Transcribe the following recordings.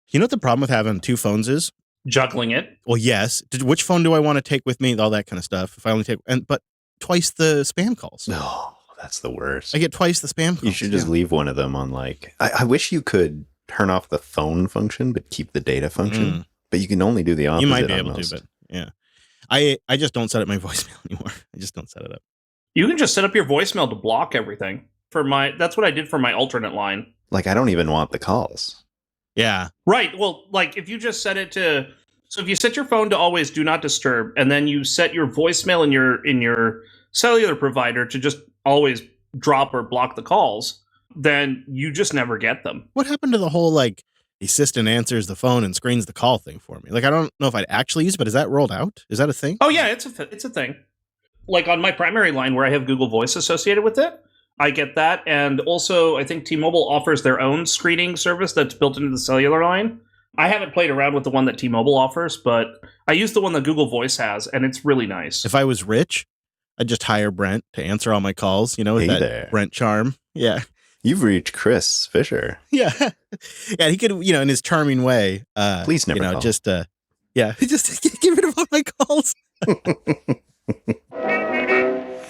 You know what the problem with having two phones is? Juggling it. Well, yes. Which phone do I want to take with me? All that kind of stuff. If I only take, but twice the spam calls. Oh, that's the worst. I get twice the spam calls. You should just leave one of them on I wish you could turn off the phone function, but keep the data function. But you can only do the opposite. You might be able to, but yeah. I just don't set up my voicemail anymore. I just don't set it up. You can just set up your voicemail to block everything. That's what I did for my alternate line. I don't even want the calls. Yeah. Right. Well, if you just set it to, so if you set your phone to always do not disturb, and then you set your voicemail in your cellular provider to just always drop or block the calls, then you just never get them. What happened to the whole the assistant answers the phone and screens the call thing for me? I don't know if I'd actually use it, but is that rolled out? Is that a thing? Oh yeah, it's a thing. On my primary line where I have Google Voice associated with it, I get that. And also, I think T-Mobile offers their own screening service that's built into the cellular line. I haven't played around with the one that T-Mobile offers, but I use the one that Google Voice has, and it's really nice. If I was rich, I'd just hire Brent to answer all my calls, with that Brent charm. Yeah. You've reached Chris Fisher. Yeah. Yeah, he could, in his charming way. Please never call. Just get rid of all my calls.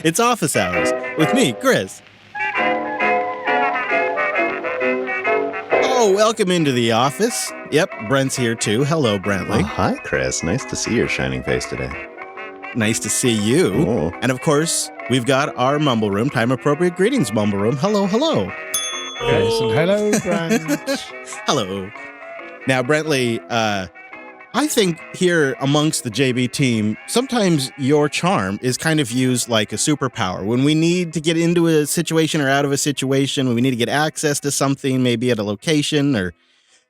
It's office hours with me, Chris. Oh, welcome into the office. Yep, Brent's here too. Hello, Brentley. Oh, hi, Chris. Nice to see your shining face today. Nice to see you. Oh. And of course, we've got our mumble room, time-appropriate greetings mumble room. Hello, hello. Yes, and hello, Brent. Hello. Now, Brentley, I think here amongst the JB team, sometimes your charm is kind of used like a superpower. When we need to get into a situation or out of a situation, when we need to get access to something, maybe at a location or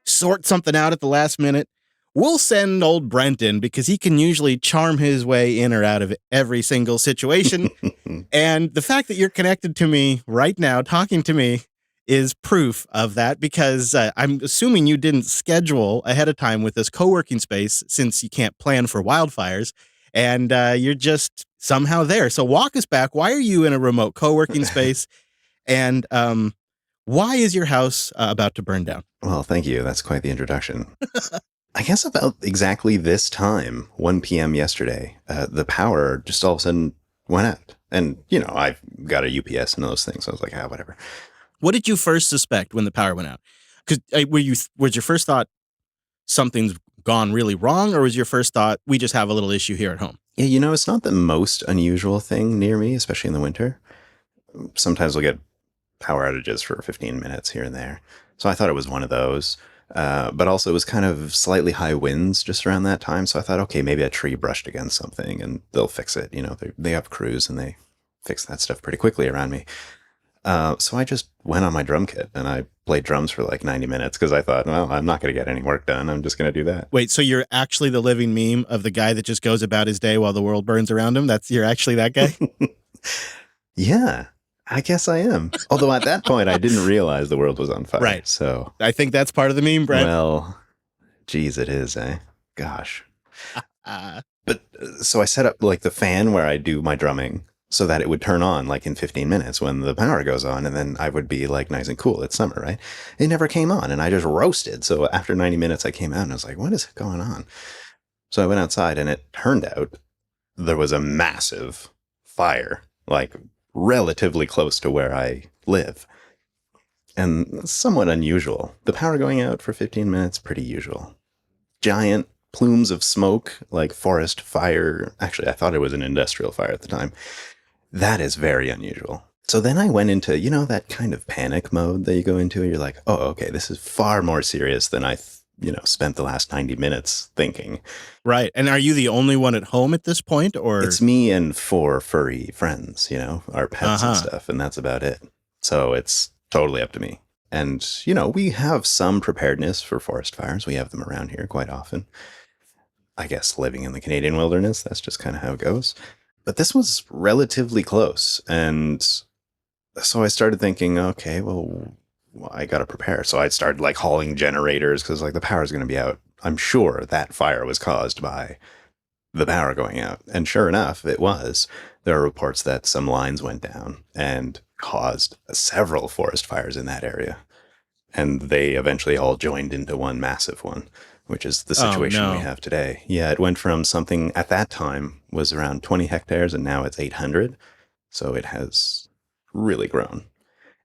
sort something out at the last minute, we'll send old Brent in because he can usually charm his way in or out of every single situation. And the fact that you're connected to me right now, talking to me, is proof of that because I'm assuming you didn't schedule ahead of time with this co-working space since you can't plan for wildfires and you're just somehow there. So walk us back. Why are you in a remote co-working space and why is your house about to burn down? Well, thank you. That's quite the introduction. I guess about exactly this time, 1 p.m. yesterday, the power just all of a sudden went out. And, I've got a UPS and those things. So I was like, whatever. What did you first suspect when the power went out? Because was your first thought something's gone really wrong, or was your first thought we just have a little issue here at home? Yeah, it's not the most unusual thing near me, especially in the winter. Sometimes we'll get power outages for 15 minutes here and there. So I thought it was one of those. But also it was kind of slightly high winds just around that time. So I thought, okay, maybe a tree brushed against something and they'll fix it. They have crews and they fix that stuff pretty quickly around me. So I just went on my drum kit and I played drums for 90 minutes because I thought, well, I'm not going to get any work done. I'm just going to do that. Wait, so you're actually the living meme of the guy that just goes about his day while the world burns around him? You're actually that guy? Yeah, I guess I am. Although at that point, I didn't realize the world was on fire. Right. So I think that's part of the meme, Brent. Well, geez, it is, eh? Gosh. But so I set up the fan where I do my drumming so that it would turn on in 15 minutes when the power goes on, and then I would be nice and cool. It's summer, right? It never came on, and I just roasted. So after 90 minutes, I came out and I was like, what is going on? So I went outside, and it turned out there was a massive fire, relatively close to where I live. And somewhat unusual. The power going out for 15 minutes, pretty usual. Giant plumes of smoke, like forest fire. Actually, I thought it was an industrial fire at the time. That is very unusual. So then I went into, that kind of panic mode that you go into. You're like, oh, okay, this is far more serious than I, spent the last 90 minutes thinking. Right. And are you the only one at home at this point, or? It's me and 4 furry friends, our pets and stuff, and that's about it. So it's totally up to me. And, we have some preparedness for forest fires. We have them around here quite often. I guess living in the Canadian wilderness, that's just kind of how it goes. But this was relatively close. And so I started thinking, okay, well, I got to prepare. So I started hauling generators because the power's going to be out. I'm sure that fire was caused by the power going out. And sure enough, it was. There are reports that some lines went down and caused several forest fires in that area. And they eventually all joined into one massive one, which is the situation we have today. Yeah, it went from something at that time was around 20 hectares and now it's 800. So it has really grown.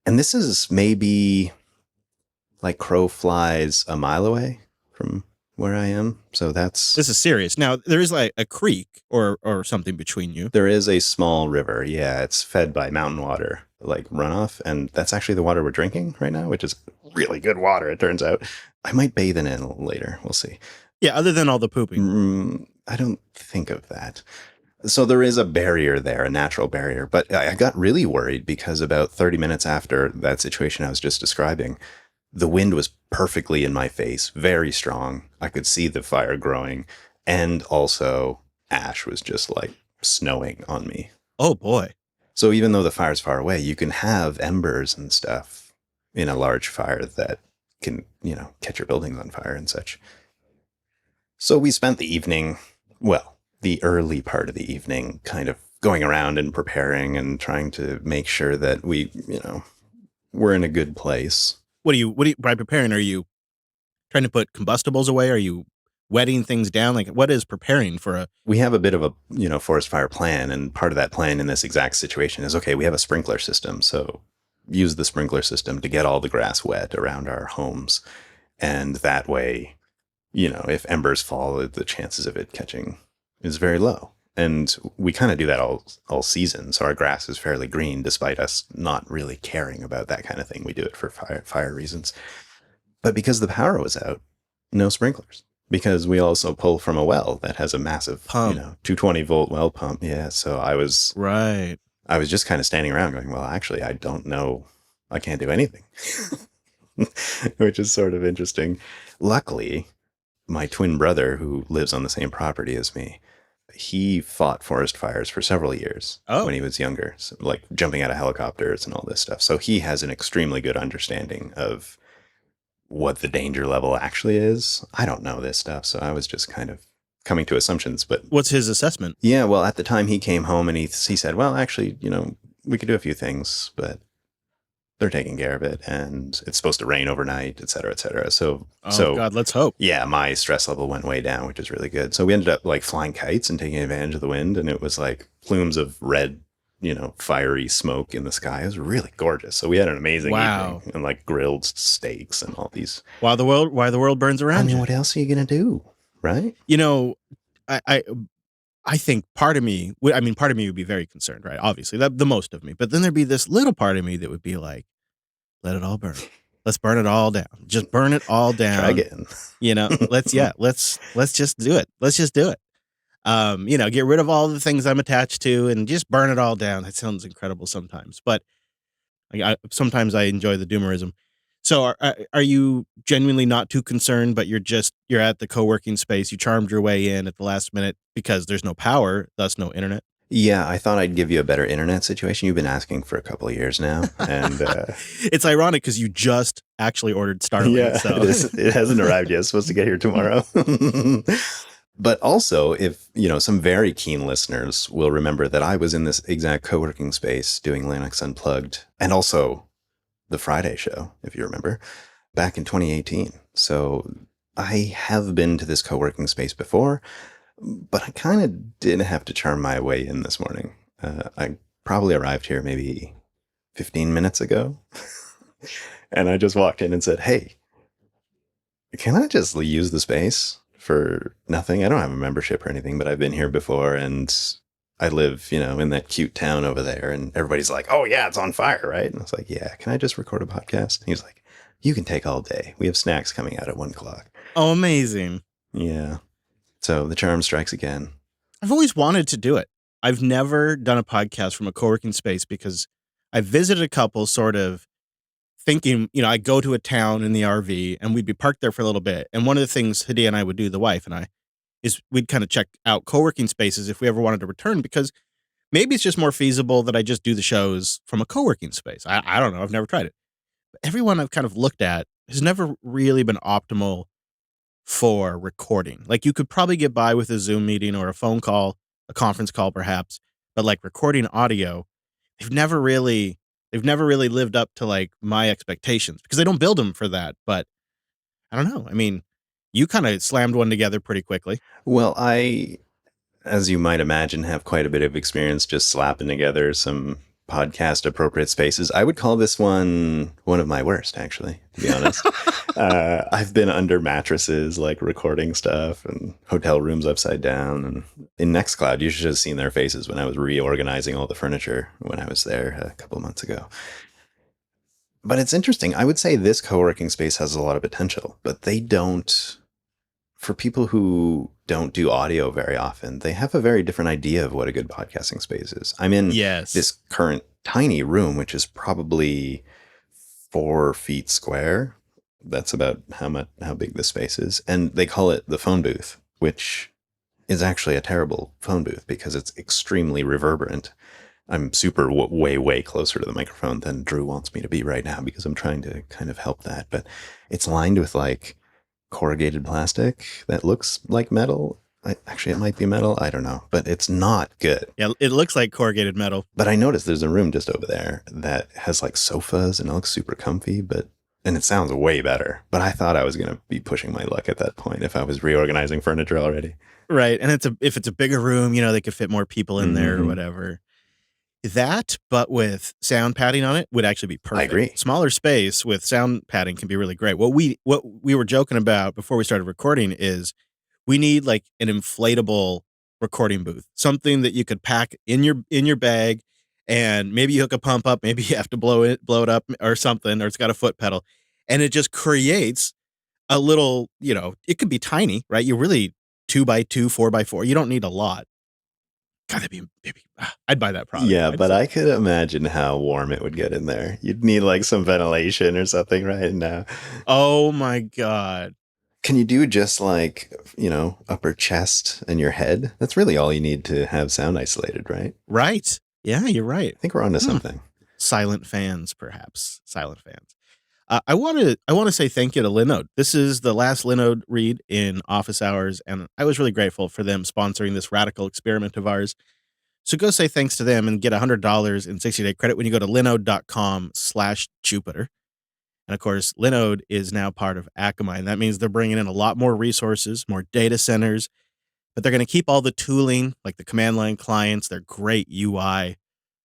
And this is maybe like crow flies a mile away from where I am. So This is serious. Now, there is like a creek or something between you. There is a small river. Yeah, it's fed by mountain water, like runoff. And that's actually the water we're drinking right now, which is really good water, it turns out. I might bathe in it a little later. We'll see. Yeah, other than all the pooping. I don't think of that. So there is a barrier there, a natural barrier. But I got really worried because about 30 minutes after that situation I was just describing, the wind was perfectly in my face, very strong. I could see the fire growing. And also ash was just like snowing on me. Oh, boy. So even though the fire's far away, you can have embers and stuff in a large fire that can, catch your buildings on fire and such. So we spent the evening, the early part of the evening, kind of going around and preparing and trying to make sure that we, we're in a good place. What do you, by preparing, are you trying to put combustibles away? Are you wetting things down? Like, what is preparing for a... We have a bit of a, forest fire plan. And part of that plan in this exact situation is, okay, we have a sprinkler system. So use the sprinkler system to get all the grass wet around our homes. And that way, if embers fall, the chances of it catching is very low. And we kind of do that all season. So our grass is fairly green, despite us not really caring about that kind of thing. We do it for fire reasons. But because the power was out, no sprinklers. Because we also pull from a well that has a massive pump. 220 volt well pump. Yeah. So I was just kind of standing around going, well, actually, I don't know. I can't do anything, which is sort of interesting. Luckily, my twin brother, who lives on the same property as me, he fought forest fires for several years when he was younger, so, like jumping out of helicopters and all this stuff. So he has an extremely good understanding of what the danger level actually is. I don't know this stuff, so I was just kind of coming to assumptions. But what's his assessment? Yeah, well, at the time he came home and he said, well, actually, we could do a few things, but they're taking care of it, and it's supposed to rain overnight, et cetera, et cetera. So God, let's hope. Yeah, my stress level went way down, which is really good. So we ended up like flying kites and taking advantage of the wind, and it was like plumes of red, fiery smoke in the sky. It was really gorgeous. So we had an amazing evening, and like grilled steaks and all these. Why the world burns around you. What else are you gonna do, right? I think part of me would be very concerned, right? Obviously, the most of me. But then there'd be this little part of me that would be like, let it all burn. Let's burn it all down. Just burn it all down. Try again. Let's just do it. Let's just do it. Get rid of all the things I'm attached to and just burn it all down. That sounds incredible sometimes, but sometimes I enjoy the doomerism. So are you genuinely not too concerned, but you're at the co-working space, you charmed your way in at the last minute because there's no power, thus no internet? Yeah, I thought I'd give you a better internet situation. You've been asking for a couple of years now. And it's ironic because you just actually ordered Starlink. Yeah, so. It hasn't arrived yet. It's supposed to get here tomorrow. But also, if, some very keen listeners will remember that I was in this exact co-working space doing Linux Unplugged, and also the Friday show, if you remember, back in 2018. So I have been to this co-working space before, but I kind of did have to charm my way in this morning. I probably arrived here maybe 15 minutes ago. And I just walked in and said, hey, can I just use the space for nothing? I don't have a membership or anything, but I've been here before, and I live, in that cute town over there. And everybody's like, oh, yeah, it's on fire, right? And I was like, yeah, can I just record a podcast? And he's like, you can take all day. We have snacks coming out at 1:00. Oh, amazing. Yeah. So the charm strikes again. I've always wanted to do it. I've never done a podcast from a co-working space because I visited a couple sort of thinking, I go to a town in the RV and we'd be parked there for a little bit. And one of the things Hadiya and I would do, the wife and I, is we'd kind of check out co-working spaces if we ever wanted to return, because maybe it's just more feasible that I just do the shows from a co-working space. I don't know. I've never tried it. But everyone I've kind of looked at has never really been optimal for recording. Like, you could probably get by with a Zoom meeting or a phone call, a conference call perhaps, but like recording audio, they've never really They've never really lived up to like my expectations because they don't build them for that. But I don't know. I mean, you kind of slammed one together pretty quickly. Well, I, as you might imagine, have quite a bit of experience just slapping together some podcast appropriate spaces. I would call this one of my worst, actually, to be honest. I've been under mattresses, like recording stuff, and hotel rooms upside down. And in Nextcloud, you should have seen their faces when I was reorganizing all the furniture when I was there a couple of months ago. But it's interesting. I would say this co-working space has a lot of potential, but they don't. For people who don't do audio very often, they have a very different idea of what a good podcasting space is. I'm in this current tiny room, which is probably 4 feet square. That's about how big this space is. And they call it the phone booth, which is actually a terrible phone booth because it's extremely reverberant. I'm super way closer to the microphone than Drew wants me to be right now because I'm trying to kind of help that. But it's lined with like corrugated plastic that looks like metal. Actually, it might be metal. I don't know, but it's not good. Yeah, it looks like corrugated metal. But I noticed there's a room just over there that has like sofas and it looks super comfy, and it sounds way better. But I thought I was going to be pushing my luck at that point if I was reorganizing furniture already. Right. And if it's a bigger room, they could fit more people in there or whatever. That, but with sound padding on it, would actually be perfect. I agree. Smaller space with sound padding can be really great. What we were joking about before we started recording is we need like an inflatable recording booth, something that you could pack in your bag, and maybe you hook a pump up, maybe you have to blow it up or something, or it's got a foot pedal, and it just creates a little. It could be tiny, right? You're really 2x2, 4x4. You don't need a lot. God, that'd be I'd buy that product. Yeah, but I could imagine how warm it would get in there. You'd need like some ventilation or something right now. Oh my God. Can you do just like, upper chest and your head? That's really all you need to have sound isolated, right? Right. Yeah, you're right. I think we're onto something. Silent fans, perhaps. Silent fans. I want to say thank you to Linode. This is the last Linode read in office hours, and I was really grateful for them sponsoring this radical experiment of ours. So go say thanks to them and get $100 in 60-day credit when you go to linode.com/Jupiter. And of course, Linode is now part of Akamai, and that means they're bringing in a lot more resources, more data centers, but they're going to keep all the tooling, like the command line clients, their great UI,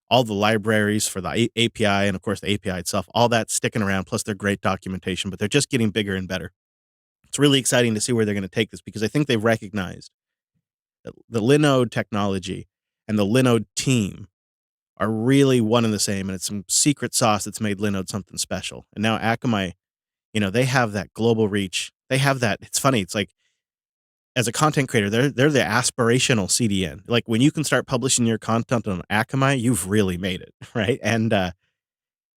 all the libraries for the API, and of course the API itself, all that sticking around, plus their great documentation, but they're just getting bigger and better. It's really exciting to see where they're going to take this because I think they've recognized that the Linode technology and the Linode team are really one and the same, and it's some secret sauce that's made Linode something special. And now Akamai, they have that global reach. They have that. It's funny. It's like, as a content creator, they're the aspirational CDN. Like when you can start publishing your content on Akamai, you've really made it, right? And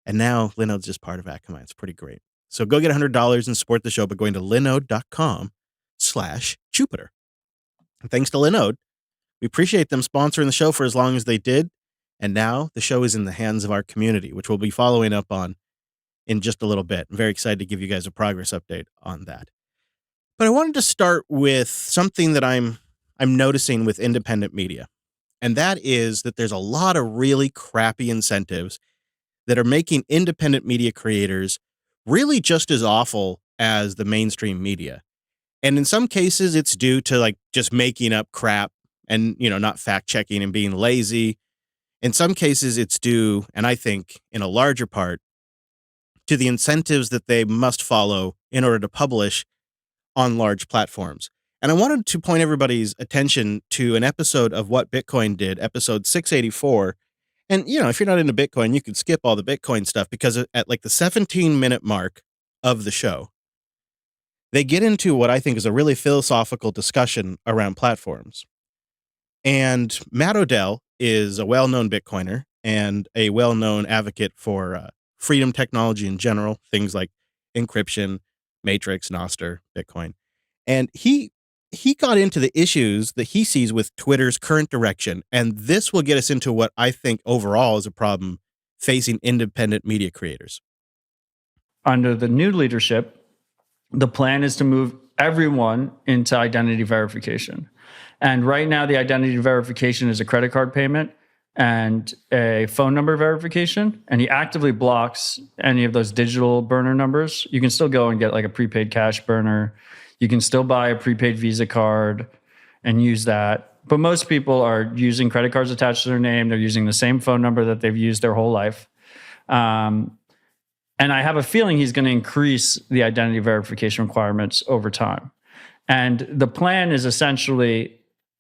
now Linode's just part of Akamai. It's pretty great. So go get $100 and support the show by going to linode.com/Jupiter. And thanks to Linode, we appreciate them sponsoring the show for as long as they did. And now the show is in the hands of our community, which we'll be following up on in just a little bit. I'm very excited to give you guys a progress update on that. But I wanted to start with something that I'm noticing with independent media. And that is that there's a lot of really crappy incentives that are making independent media creators really just as awful as the mainstream media. And in some cases, it's due to like just making up crap and, not fact checking and being lazy. In some cases, it's due, and I think in a larger part, to the incentives that they must follow in order to publish on large platforms. And I wanted to point everybody's attention to an episode of What Bitcoin Did, episode 684. And, if you're not into Bitcoin, you could skip all the Bitcoin stuff because at like the 17-minute mark of the show, they get into what I think is a really philosophical discussion around platforms. And Matt Odell is a well-known Bitcoiner and a well-known advocate for freedom technology in general, things like encryption, Matrix, Nostr, Bitcoin. And he got into the issues that he sees with Twitter's current direction. And this will get us into what I think overall is a problem facing independent media creators. Under the new leadership, the plan is to move everyone into identity verification. And right now, the identity verification is a credit card payment. and a phone number verification, and he actively blocks any of those digital burner numbers. You can still go and get like a prepaid cash burner. You can still buy a prepaid Visa card and use that. But most people are using credit cards attached to their name. They're using the same phone number that they've used their whole life. And I have a feeling he's going to increase the identity verification requirements over time. And the plan is essentially,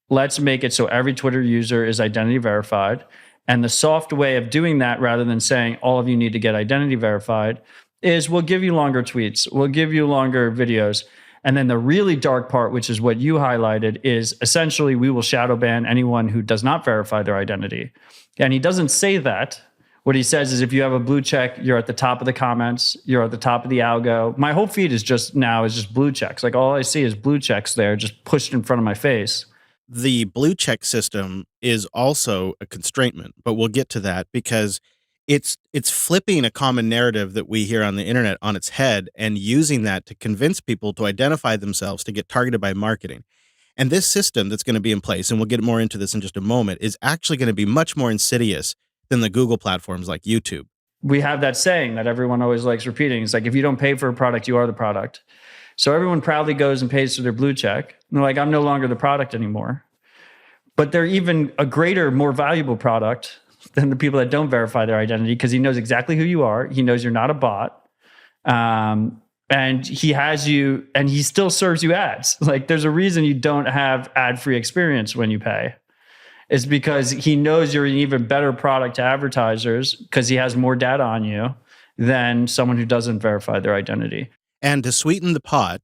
let's make it so every Twitter user is identity verified. And the soft way of doing that, rather than saying all of you need to get identity verified, is we'll give you longer tweets, we'll give you longer videos. And then the really dark part, which is what you highlighted, is essentially we will shadow ban anyone who does not verify their identity. And he doesn't say that. What he says is if you have a blue check, you're at the top of the comments, you're at the top of the algo. My whole feed is just blue checks. Like all I see is blue checks there just pushed in front of my face. The blue check system is also a constraintment, but we'll get to that because it's flipping a common narrative that we hear on the internet on its head and using that to convince people to identify themselves to get targeted by marketing. And this system that's going to be in place, and we'll get more into this in just a moment, is actually going to be much more insidious than the Google platforms like YouTube. We have that saying that everyone always likes repeating. It's like, if you don't pay for a product, you are the product. So everyone proudly goes and pays for their blue check. And they're like, I'm no longer the product anymore. But they're even a greater, more valuable product than the people that don't verify their identity, because he knows exactly who you are. He knows you're not a bot. And he has you, and he still serves you ads. Like, there's a reason you don't have ad-free experience when you pay. It's because he knows you're an even better product to advertisers because he has more data on you than someone who doesn't verify their identity. And to sweeten the pot,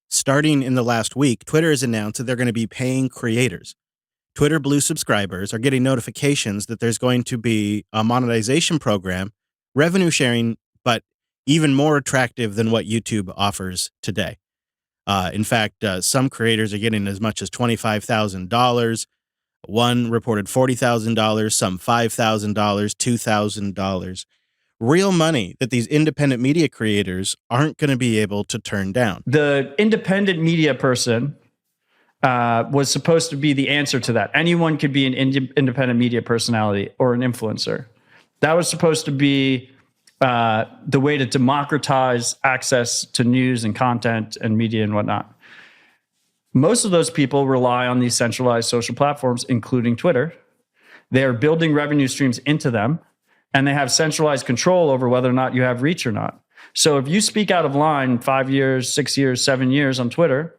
starting in the last week, Twitter has announced that they're going to be paying creators. Twitter Blue subscribers are getting notifications that there's going to be a monetization program, revenue sharing, but even more attractive than what YouTube offers today. In fact, some creators are getting as much as $25,000. One reported $40,000, some $5,000, $2,000. Real money that these independent media creators aren't going to be able to turn down. The independent media person was supposed to be the answer to that. Anyone could be an independent media personality or an influencer. That was supposed to be the way to democratize access to news and content and media and whatnot. Most of those people rely on these centralized social platforms, including Twitter. They are building revenue streams into them, and they have centralized control over whether or not you have reach or not. So if you speak out of line 5 years, 6 years, 7 years on Twitter,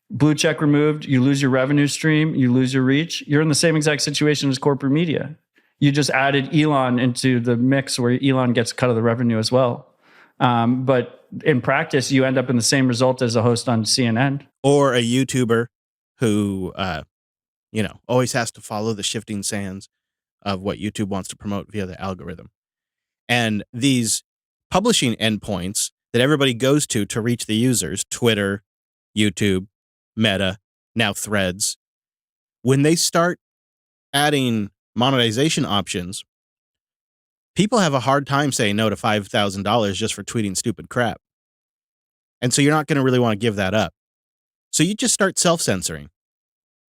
blue check removed, you lose your revenue stream, you lose your reach, you're in the same exact situation as corporate media. You just added Elon into the mix where Elon gets a cut of the revenue as well. But in practice, you end up in the same result as a host on CNN. Or a YouTuber who, always has to follow the shifting sands of what YouTube wants to promote via the algorithm. And these publishing endpoints that everybody goes to reach the users, Twitter, YouTube, Meta, now Threads, when they start adding monetization options, people have a hard time saying no to $5,000 just for tweeting stupid crap. And so you're not going to really want to give that up. So you just start self-censoring.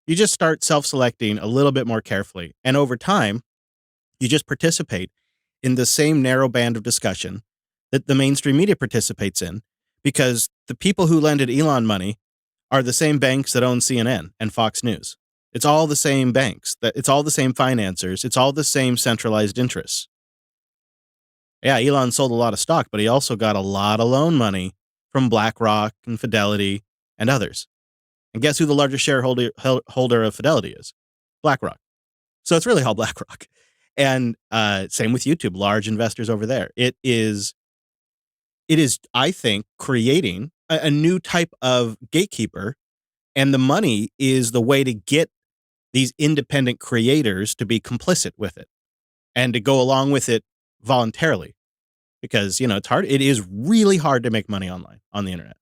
You just start self-selecting a little bit more carefully. And over time, you just participate in the same narrow band of discussion that the mainstream media participates in, because the people who lended Elon money are the same banks that own CNN and Fox News. It's all the same banks. It's all the same financiers. It's all the same centralized interests. Yeah, Elon sold a lot of stock, but he also got a lot of loan money from BlackRock and Fidelity and others. And guess who the largest shareholder of Fidelity is? BlackRock. So it's really all BlackRock. And same with YouTube, large investors over there. It is, I think, creating a new type of gatekeeper, and the money is the way to get these independent creators to be complicit with it and to go along with it voluntarily, because, it's hard. It is really hard to make money online on the internet.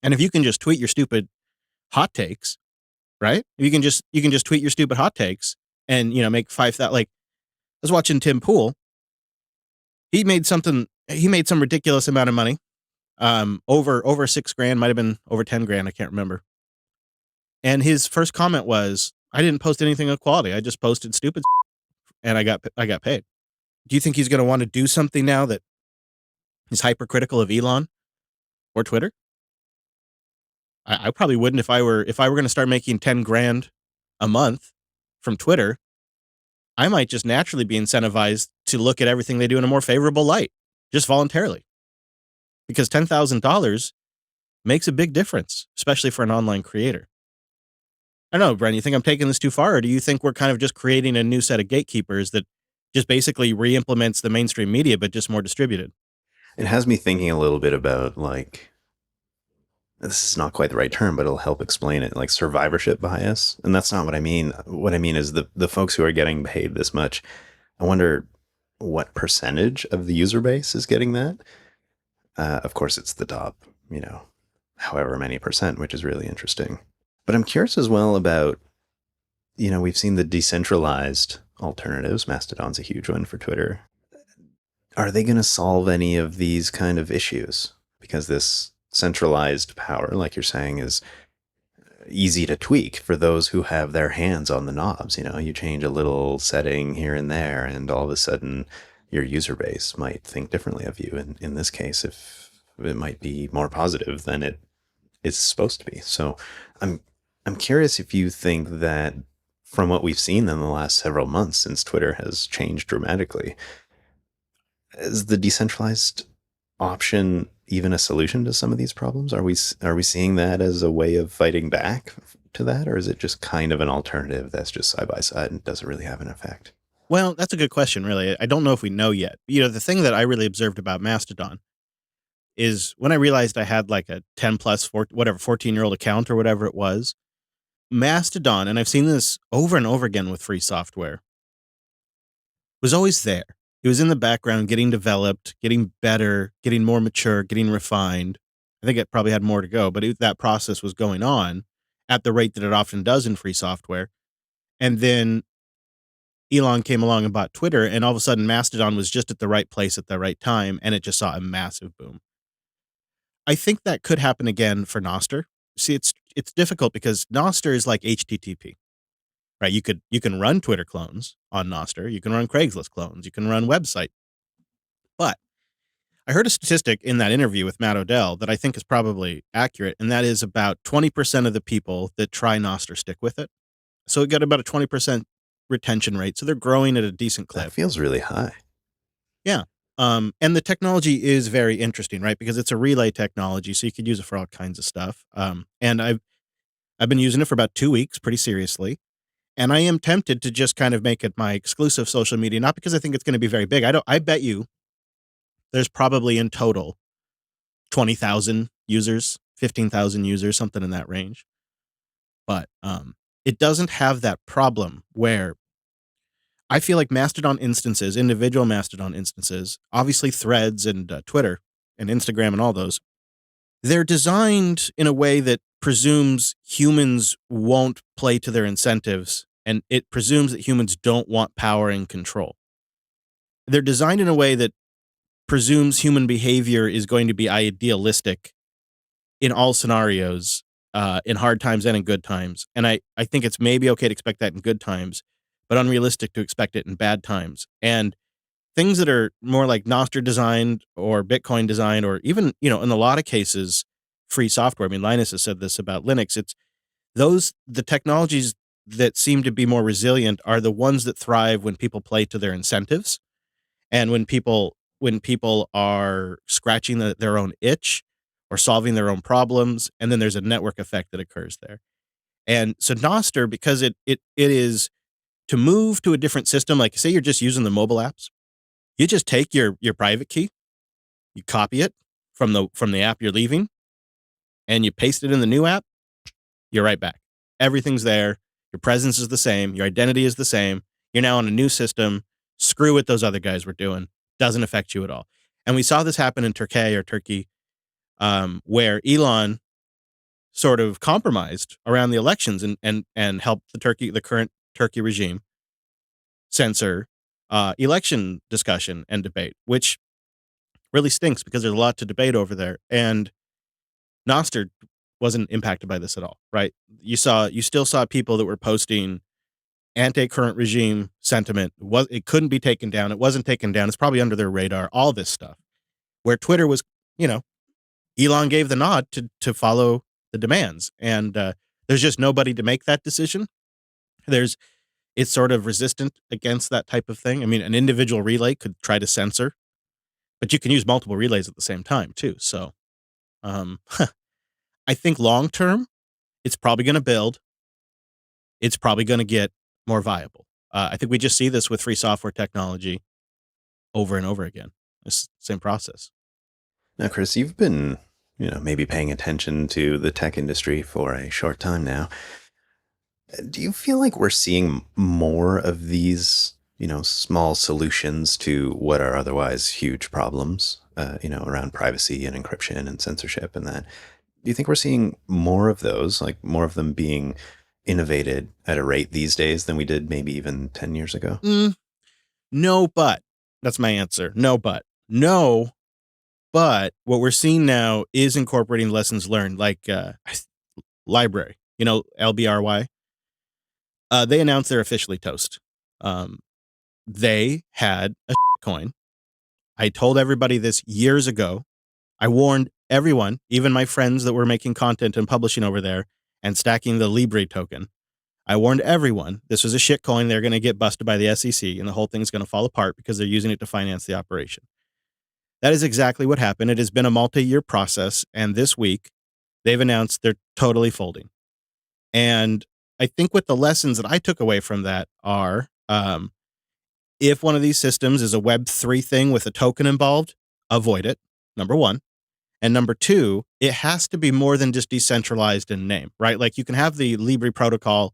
And if you can just tweet your stupid hot takes, right? You can just tweet your stupid hot takes and, make 5,000. Like, I was watching Tim Pool. He made some ridiculous amount of money. Over $6,000, might have been over $10,000. I can't remember. And his first comment was, I didn't post anything of quality. I just posted stupid and I got paid. Do you think he's going to want to do something now that is hypercritical of Elon or Twitter? I probably wouldn't if I were going to start making 10 grand a month from Twitter. I might just naturally be incentivized to look at everything they do in a more favorable light, just voluntarily. Because $10,000 makes a big difference, especially for an online creator. I don't know, Brent, you think I'm taking this too far, or do you think we're kind of just creating a new set of gatekeepers that just basically re-implements the mainstream media, but just more distributed? It has me thinking a little bit about, like, this is not quite the right term, but it'll help explain it, like survivorship bias. And that's not what I mean. What I mean is the folks who are getting paid this much, I wonder what percentage of the user base is getting that. Of course, it's the top, however many percent, which is really interesting. But I'm curious as well about, we've seen the decentralized alternatives. Mastodon's a huge one for Twitter. Are they going to solve any of these kind of issues? Because this centralized power, like you're saying, is easy to tweak for those who have their hands on the knobs. You change a little setting here and there, and all of a sudden your user base might think differently of you. And in this case, if it might be more positive than it is supposed to be. So I'm curious if you think that from what we've seen in the last several months since Twitter has changed dramatically, is the decentralized option even a solution to some of these problems? Are we seeing that as a way of fighting back to that, or is it just kind of an alternative that's just side by side and doesn't really have an effect? Well, that's a good question, really. I don't know if we know yet. The thing that I really observed about Mastodon is when I realized I had like a 10 plus 14-year-old account or whatever it was, Mastodon, and I've seen this over and over again with free software, was always there. It was in the background, getting developed, getting better, getting more mature, getting refined. I think it probably had more to go, but that process was going on at the rate that it often does in free software. And then Elon came along and bought Twitter, and all of a sudden Mastodon was just at the right place at the right time, and it just saw a massive boom. I think that could happen again for Nostr. See, it's difficult because Nostr is like HTTP. Right, you can run Twitter clones on Nostr, you can run Craigslist clones, you can run website. But I heard a statistic in that interview with Matt Odell that I think is probably accurate, and that is about 20% of the people that try Nostr stick with it. So it got about a 20% retention rate, so they're growing at a decent clip. That feels really high. Yeah. And the technology is very interesting, right? Because it's a relay technology, so you could use it for all kinds of stuff. And I've been using it for about 2 weeks pretty seriously. And I am tempted to just kind of make it my exclusive social media, not because I think it's going to be very big. I bet you there's probably in total 20,000 users, 15,000 users, something in that range. But it doesn't have that problem where I feel like Mastodon instances, individual Mastodon instances, obviously Threads and Twitter and Instagram and all those, they're designed in a way that presumes humans won't play to their incentives, and it presumes that humans don't want power and control. They're designed in a way that presumes human behavior is going to be idealistic in all scenarios, in hard times and in good times. And I think it's maybe okay to expect that in good times, but unrealistic to expect it in bad times. And things that are more like Nostr designed or Bitcoin designed, or even, in a lot of cases, free software. I mean, Linus has said this about Linux. It's the technologies that seem to be more resilient are the ones that thrive when people play to their incentives. And when people are scratching their own itch or solving their own problems, and then there's a network effect that occurs there. And so Nostr, because it is to move to a different system, like say you're just using the mobile apps, you just take your private key, you copy it from the app you're leaving, and you paste it in the new app, you're right back. Everything's there. Your presence is the same. Your identity is the same. You're now on a new system. Screw what those other guys were doing. Doesn't affect you at all. And we saw this happen in Turkey, where Elon sort of compromised around the elections and helped the current Turkey regime censor election discussion and debate, which really stinks because there's a lot to debate over there. And Nostr wasn't impacted by this at all, right? You still saw people that were posting anti-current regime sentiment. It couldn't be taken down. It wasn't taken down. It's probably under their radar. All this stuff, where Twitter was, Elon gave the nod to follow the demands, and there's just nobody to make that decision. It's sort of resistant against that type of thing. I mean, an individual relay could try to censor, but you can use multiple relays at the same time too. So, I think long term, it's probably going to build. It's probably going to get more viable. I think we just see this with free software technology over and over again. It's the same process. Now, Chris, you've been, maybe paying attention to the tech industry for a short time now. Do you feel like we're seeing more of these, small solutions to what are otherwise huge problems, around privacy and encryption and censorship and that? Do you think we're seeing more of those, like more of them being innovated at a rate these days than we did maybe even 10 years ago? No, but that's my answer. No, but what we're seeing now is incorporating lessons learned, like library, LBRY. They announced they're officially toast. They had a coin. I told everybody this years ago. I warned everyone, even my friends that were making content and publishing over there and stacking the Libre token. I warned everyone this was a shit coin. They're going to get busted by the SEC and the whole thing's going to fall apart because they're using it to finance the operation. That is exactly what happened. It has been a multi-year process. And this week, they've announced they're totally folding. And I think what the lessons that I took away from that are, if one of these systems is a Web3 thing with a token involved, avoid it, number one. And number two, it has to be more than just decentralized in name, right? Like you can have the Libre protocol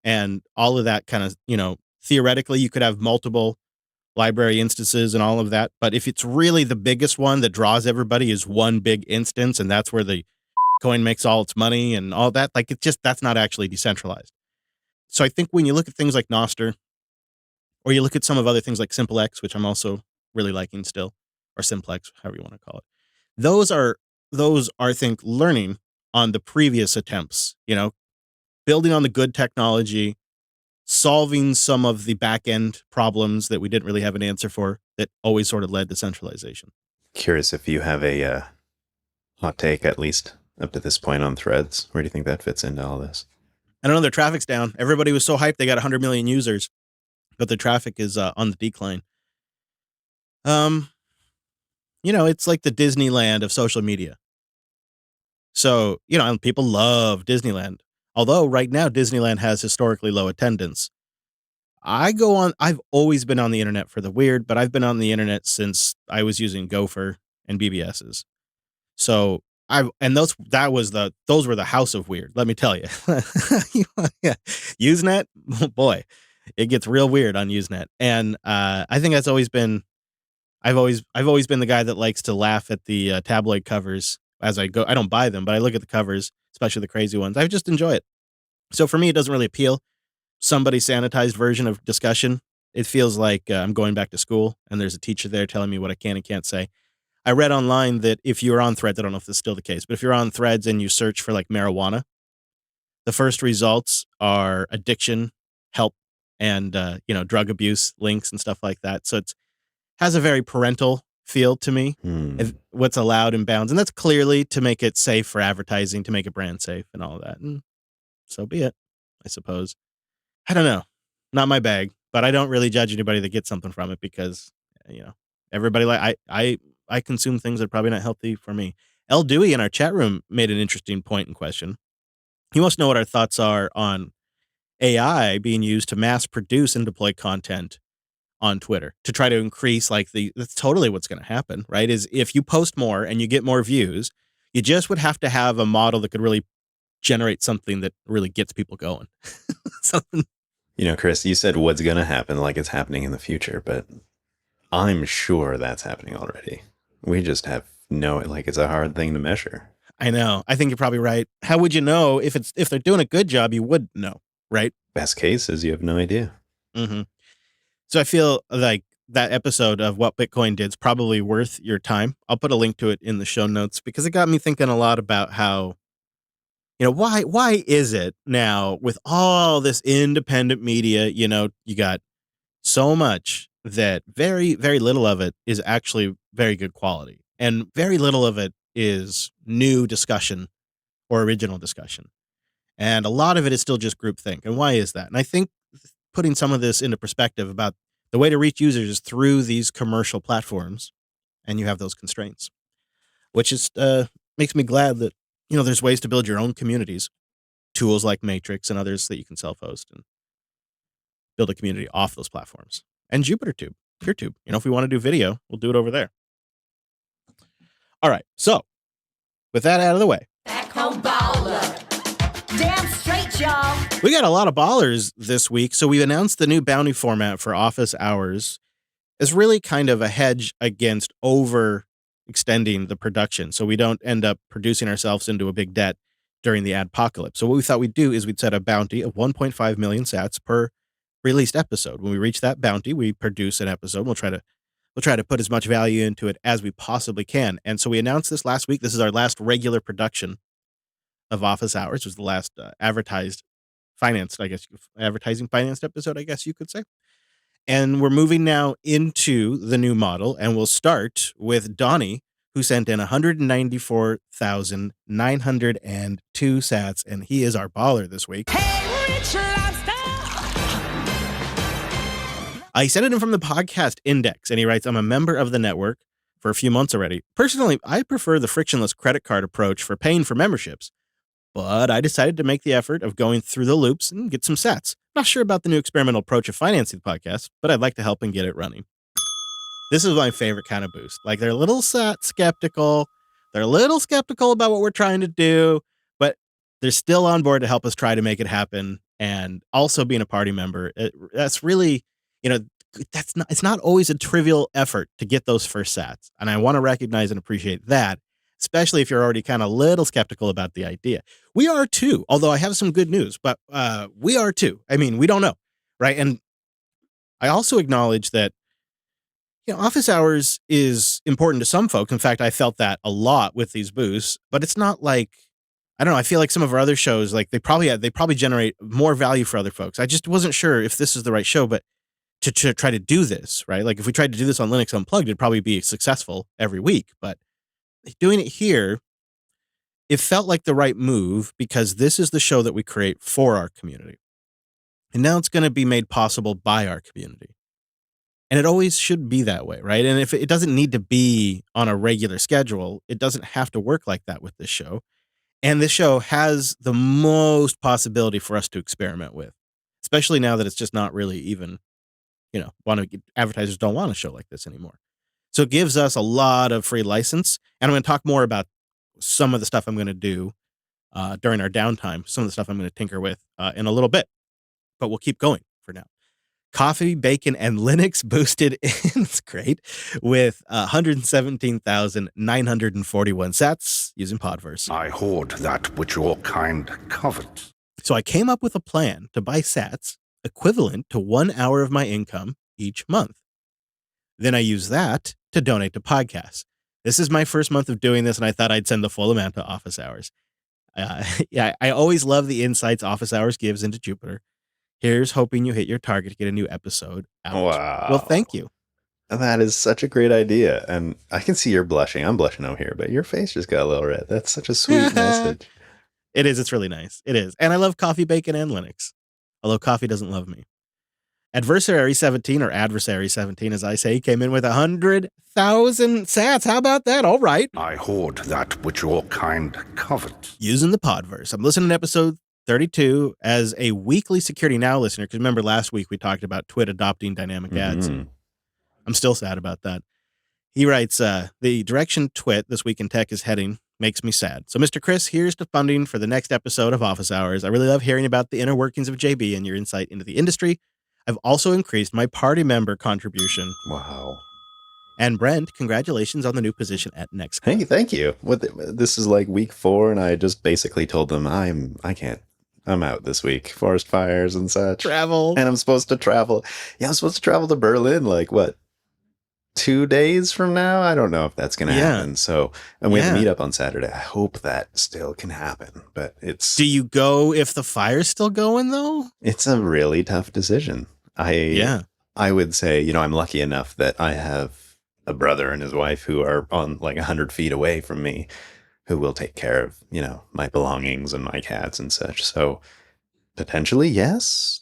and all of that kind of, theoretically you could have multiple library instances and all of that. But if it's really the biggest one that draws everybody is one big instance, and that's where the coin makes all its money and all that, like that's not actually decentralized. So I think when you look at things like Nostr, or you look at some of other things like SimpleX, which I'm also really liking still, or Simplex, however you want to call it. Those are, I think, learning on the previous attempts, building on the good technology, solving some of the back end problems that we didn't really have an answer for that always sort of led to centralization. Curious if you have a hot take, at least up to this point, on Threads. Where do you think that fits into all this? I don't know. Their traffic's down. Everybody was so hyped they got 100 million users, but the traffic is on the decline. It's like the Disneyland of social media. So, people love Disneyland. Although right now Disneyland has historically low attendance. I've always been on the internet for the weird, but I've been on the internet since I was using Gopher and BBSs. So those were the house of weird, let me tell you. Yeah. Usenet, boy, it gets real weird on Usenet. And I think that's always been, I've always been the guy that likes to laugh at the tabloid covers as I go. I don't buy them, but I look at the covers, especially the crazy ones. I just enjoy it. So for me, it doesn't really appeal. Somebody's sanitized version of discussion. It feels like I'm going back to school and there's a teacher there telling me what I can and can't say. I read online that if you're on Threads, I don't know if this is still the case, but if you're on Threads and you search for like marijuana, the first results are addiction, help, and drug abuse links and stuff like that. So it has a very parental feel to me. What's allowed in bounds, and that's clearly to make it safe for advertising, to make it brand safe, and all of that. And so be it, I suppose. I don't know, not my bag, but I don't really judge anybody that gets something from it because everybody I consume things that are probably not healthy for me. L. Dewey in our chat room made an interesting point and question. He wants to know what our thoughts are on AI being used to mass produce and deploy content on Twitter to try to increase that's totally what's going to happen, right? Is if you post more and you get more views, you just would have to have a model that could really generate something that really gets people going. Something. Chris, you said what's going to happen like it's happening in the future, but I'm sure that's happening already. We just have it's a hard thing to measure. I know. I think you're probably right. How would you know if they're doing a good job? You would know, right? Best case is you have no idea. Mm-hmm. So I feel like that episode of What Bitcoin Did is probably worth your time. I'll put a link to it in the show notes because it got me thinking a lot about how why is it now with all this independent media, you got so much that very, very little of it is actually very good quality. And very little of it is new discussion or original discussion. And a lot of it is still just groupthink. And why is that? And I think putting some of this into perspective about the way to reach users is through these commercial platforms, and you have those constraints, which is makes me glad that there's ways to build your own communities, tools like Matrix and others that you can self-host and build a community off those platforms. And JupyterTube, PeerTube. If we want to do video, we'll do it over there. All right. So with that out of the way, Back home baller. Damn straight, y'all. we got a lot of ballers this week. So we've announced the new bounty format for office hours is really kind of a hedge against overextending the production. So we don't end up producing ourselves into a big debt during the adpocalypse. So what we thought we'd do is we'd set a bounty of 1.5 million sats per released episode. When we reach that bounty, we produce an episode. We'll try to put as much value into it as we possibly can. And so we announced this last week. This is our last regular production of Office Hours. It was the last advertising financed episode, I guess you could say. And we're moving now into the new model, and we'll start with Donnie, who sent in 194,902 sats, and he is our baller this week. Hey, Rich Lobster. I sent it in from the podcast index, and he writes, I'm a member of the network for a few months already. Personally, I prefer the frictionless credit card approach for paying for memberships, but I decided to make the effort of going through the loops and get some sats. Not sure about the new experimental approach of financing the podcast, but I'd like to help and get it running. This is my favorite kind of boost. Like, they're a little skeptical. They're a little skeptical about what we're trying to do, but they're still on board to help us try to make it happen. And also being a party member, that's really, it's not always a trivial effort to get those first sats. And I want to recognize and appreciate that, especially if you're already kind of a little skeptical about the idea. We are too, although I have some good news, but we are too. I mean, we don't know, right? And I also acknowledge that office hours is important to some folks. In fact, I felt that a lot with these boosts, but it's not like, I don't know, I feel like some of our other shows, like they probably generate more value for other folks. I just wasn't sure if this is the right show, but to try to do this, right? Like if we tried to do this on Linux Unplugged, it'd probably be successful every week, but doing it here, it felt like the right move because this is the show that we create for our community. And now it's going to be made possible by our community. And it always should be that way, right? And if it doesn't need to be on a regular schedule, it doesn't have to work like that with this show. And this show has the most possibility for us to experiment with, especially now that it's just not really even, advertisers don't want a show like this anymore. So it gives us a lot of free license. And I'm going to talk more about some of the stuff I'm going to do during our downtime, some of the stuff I'm going to tinker with in a little bit. But we'll keep going for now. Coffee, Bacon, and Linux boosted in. It's great. With 117,941 sats using Podverse. I hoard that which your kind covet. So I came up with a plan to buy sats equivalent to 1 hour of my income each month. Then I use that to donate to podcasts. This is my first month of doing this, and I thought I'd send the full amount to Office Hours. I always love the insights Office Hours gives into Jupyter. Here's hoping you hit your target to get a new episode out. Wow. Well, thank you. That is such a great idea. And I can see you're blushing. I'm blushing out here, but your face just got a little red. That's such a sweet message. It is. It's really nice. It is. And I love Coffee, Bacon, and Linux. Although Coffee doesn't love me. Adversary 17, or Adversary 17, as I say, came in with 100,000 sats. How about that? All right. I hoard that which your kind covet. Using the Podverse. I'm listening to episode 32 as a weekly Security Now listener, because remember last week we talked about Twit adopting dynamic ads. I'm still sad about that. He writes, the direction Twit this week in tech is heading makes me sad. So Mr. Chris, here's to funding for the next episode of Office Hours. I really love hearing about the inner workings of JB and your insight into the industry. I've also increased my party member contribution. Wow. And Brent, congratulations on the new position at Next. Hey, thank you. This is like week 4, and I just basically told them I'm out this week. Forest fires and such. Travel. And I'm supposed to travel. Yeah, I'm supposed to travel to Berlin, like what? 2 days from now. I don't know if that's going to Yeah. happen. So, and we have a Yeah. meetup on Saturday. I hope that still can happen, but Do you go if the fire's still going though? it's a really tough decision. Yeah. I would say, you know, I'm lucky enough that I have a brother and his wife who are on like 100 feet away from me, who will take care of, you know, my belongings and my cats and such. So potentially, yes.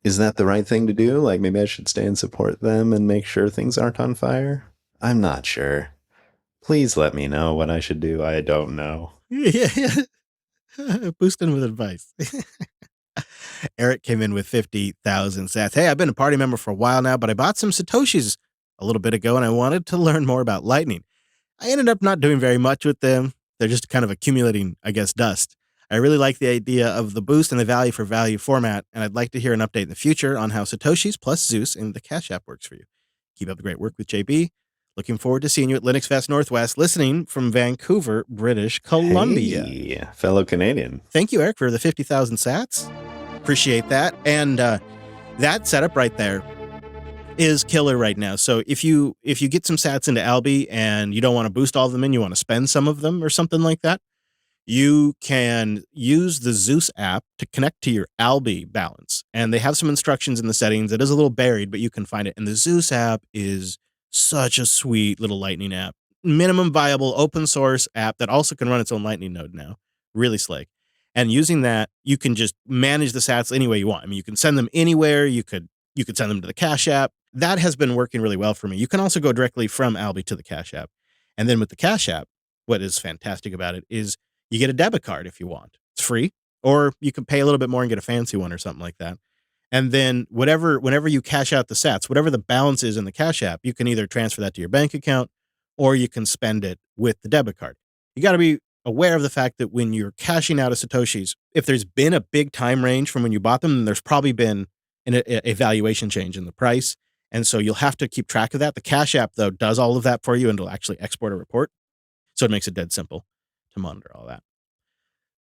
Is that the right thing to do? Like maybe I should stay and support them and make sure things aren't on fire? I'm not sure. Please let me know what I should do. I don't know. Yeah. Boosting with advice. Eric came in with 50,000 sats. Hey, I've been a party member for a while now, but I bought some Satoshis a little bit ago and I wanted to learn more about Lightning. I ended up not doing very much with them. They're just kind of accumulating, I guess, dust. I really like the idea of the boost and the value for value format, and I'd like to hear an update in the future on how Satoshis plus Zeus in the Cash App works for you. Keep up the great work with JB. Looking forward to seeing you at Linux Fest Northwest, listening from Vancouver, British Columbia. Hey, fellow Canadian. Thank you, Eric, for the 50,000 sats. Appreciate that. And that setup right there is killer right now. So if you get some sats into Albi and you don't want to boost all of them in, you want to spend some of them or something like that, you can use the Zeus app to connect to your Albi balance. And they have some instructions in the settings. It is a little buried, but you can find it. And the Zeus app is such a sweet little Lightning app. Minimum viable open source app that also can run its own Lightning node now. Really slick. And using that, you can just manage the sats any way you want. I mean, you can send them anywhere. You could send them to the Cash App. That has been working really well for me. You can also go directly from Albi to the Cash App. And then with the Cash App, what is fantastic about it is you get a debit card if you want. It's free. Or you can pay a little bit more and get a fancy one or something like that. And then whenever you cash out the sats, whatever the balance is in the Cash App, you can either transfer that to your bank account or you can spend it with the debit card. You got to be aware of the fact that when you're cashing out of Satoshis, if there's been a big time range from when you bought them, then there's probably been a valuation change in the price. And so you'll have to keep track of that. The Cash App, though, does all of that for you and it'll actually export a report. So it makes it dead simple to monitor all that.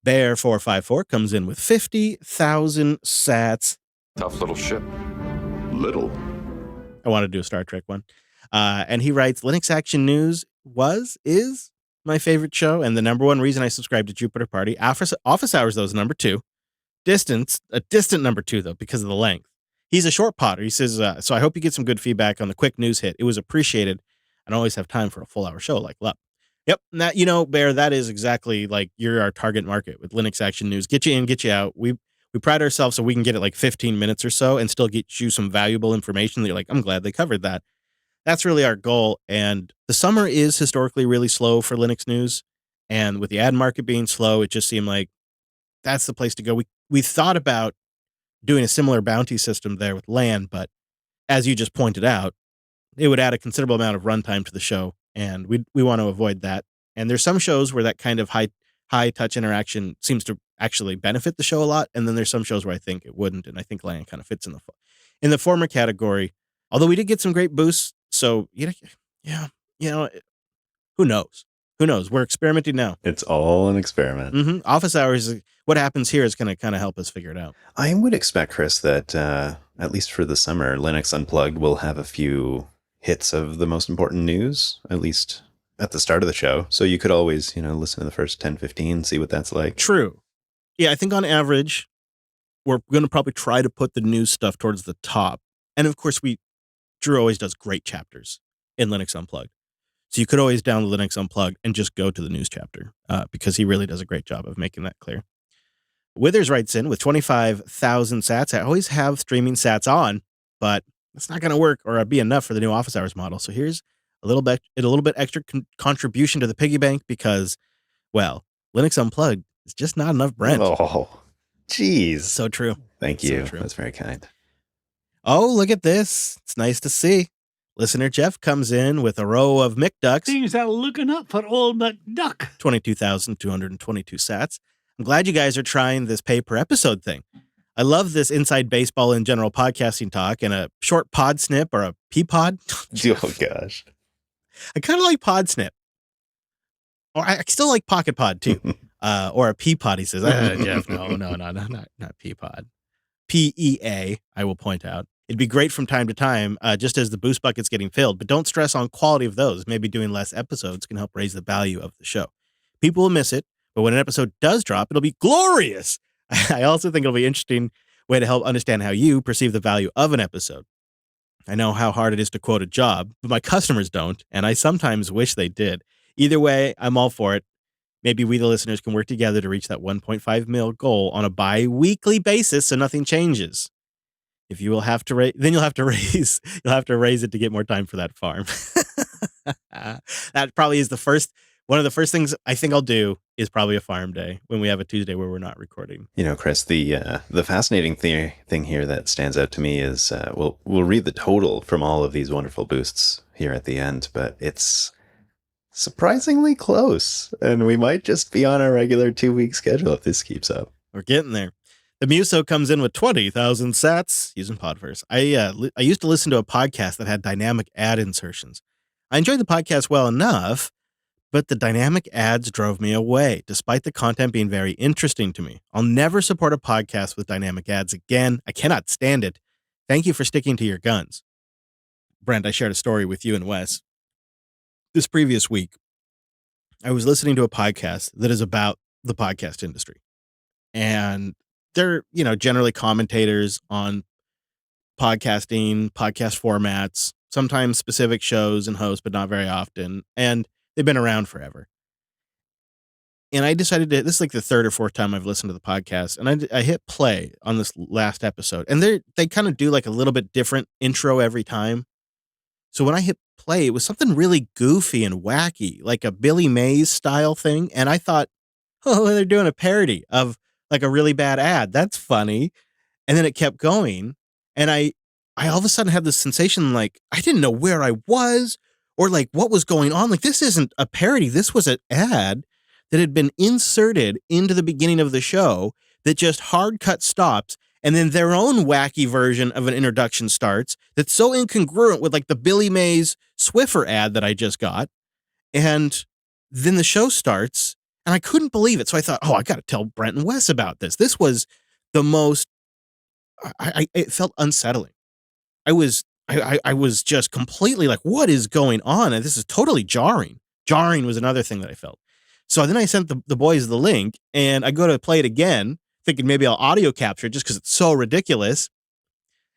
Bear454 comes in with 50,000 sats. Tough little ship. Little. I want to do a Star Trek one. And he writes, Linux Action News is my favorite show and the number one reason I subscribe to Jupiter Party. Office Hours, though, is number two. A distant number two, though, because of the length. He's a short podder. He says, so I hope you get some good feedback on the quick news hit. It was appreciated. I don't always have time for a full hour show like Lup. Yep. That, Bear, that is exactly like you're our target market with Linux Action News. Get you in, get you out. We pride ourselves so we can get it like 15 minutes or so and still get you some valuable information that you're like, I'm glad they covered that. That's really our goal. And the summer is historically really slow for Linux news. And with the ad market being slow, it just seemed like that's the place to go. We thought about doing a similar bounty system there with LAN, but as you just pointed out, it would add a considerable amount of runtime to the show. And we want to avoid that. And there's some shows where that kind of high touch interaction seems to actually benefit the show a lot. And then there's some shows where I think it wouldn't. And I think LAN kind of fits in the former category, although we did get some great boosts. So, yeah, who knows? Who knows? We're experimenting now. It's all an experiment. Mm-hmm. Office Hours, what happens here is going to kind of help us figure it out. I would expect, Chris, that at least for the summer, Linux Unplugged will have a few hits of the most important news, at least at the start of the show. So you could always, listen to the first 10, 15, see what that's like. True. Yeah, I think on average, we're going to probably try to put the news stuff towards the top. And of course, Drew always does great chapters in Linux Unplugged. So you could always download Linux Unplugged and just go to the news chapter because he really does a great job of making that clear. Withers writes in with 25,000 sats. I always have streaming sats on, but it's not going to work or be enough for the new Office Hours model. So here's a little bit extra contribution to the piggy bank because, well, Linux Unplugged is just not enough, Brent. Oh, geez. So true. Thank So you. true. That's very kind. Oh, look at this. It's nice to see. Listener Jeff comes in with a row of McDucks. Things are looking up for old McDuck. 22,222 sats. I'm glad you guys are trying this pay per episode thing. I love this inside baseball and general podcasting talk and a short pod snip or a pea pod. Oh, gosh. I kind of like pod snip. Or I still like pocket pod too. Or a pea pod, he says. Jeff, no, not pea pod. PEA, I will point out. It'd be great from time to time, just as the boost bucket's getting filled, but don't stress on quality of those. Maybe doing less episodes can help raise the value of the show. People will miss it, but when an episode does drop, it'll be glorious. I also think it'll be an interesting way to help understand how you perceive the value of an episode. I know how hard it is to quote a job, but my customers don't, and I sometimes wish they did. Either way, I'm all for it. Maybe we, the listeners, can work together to reach that 1.5 mil goal on a bi-weekly basis so nothing changes. If you will have to then you'll have to raise it to get more time for that farm. That probably is one of the first things I think I'll do is probably a farm day when we have a Tuesday where we're not recording. You know, Chris, the fascinating thing here that stands out to me is we'll read the total from all of these wonderful boosts here at the end, but it's surprisingly close, and we might just be on our regular 2-week schedule if this keeps up. We're getting there. The Muso comes in with 20,000 sats using Podverse. I used to listen to a podcast that had dynamic ad insertions. I enjoyed the podcast well enough, but the dynamic ads drove me away, despite the content being very interesting to me. I'll never support a podcast with dynamic ads again. I cannot stand it. Thank you for sticking to your guns. Brent, I shared a story with you and Wes. This previous week, I was listening to a podcast that is about the podcast industry. And they're, generally commentators on podcasting, podcast formats, sometimes specific shows and hosts, but not very often. And they've been around forever. And I decided this is like the third or fourth time I've listened to the podcast. And I hit play on this last episode. And they kind of do like a little bit different intro every time. So when I hit play, it was something really goofy and wacky, like a Billy Mays style thing. And I thought, oh, they're doing a parody of like a really bad ad. That's funny. And then it kept going. And I all of a sudden had this sensation like I didn't know where I was or like what was going on. Like this isn't a parody. This was an ad that had been inserted into the beginning of the show that just hard cut stops. And then their own wacky version of an introduction starts that's so incongruent with like the Billy Mays Swiffer ad that I just got. And then the show starts and I couldn't believe it. So I thought, I got to tell Brent and Wes about this. This was the most, it felt unsettling. I was just completely like, what is going on? And this is totally jarring. Jarring was another thing that I felt. So then I sent the boys the link and I go to play it again, thinking maybe I'll audio capture it just because it's so ridiculous.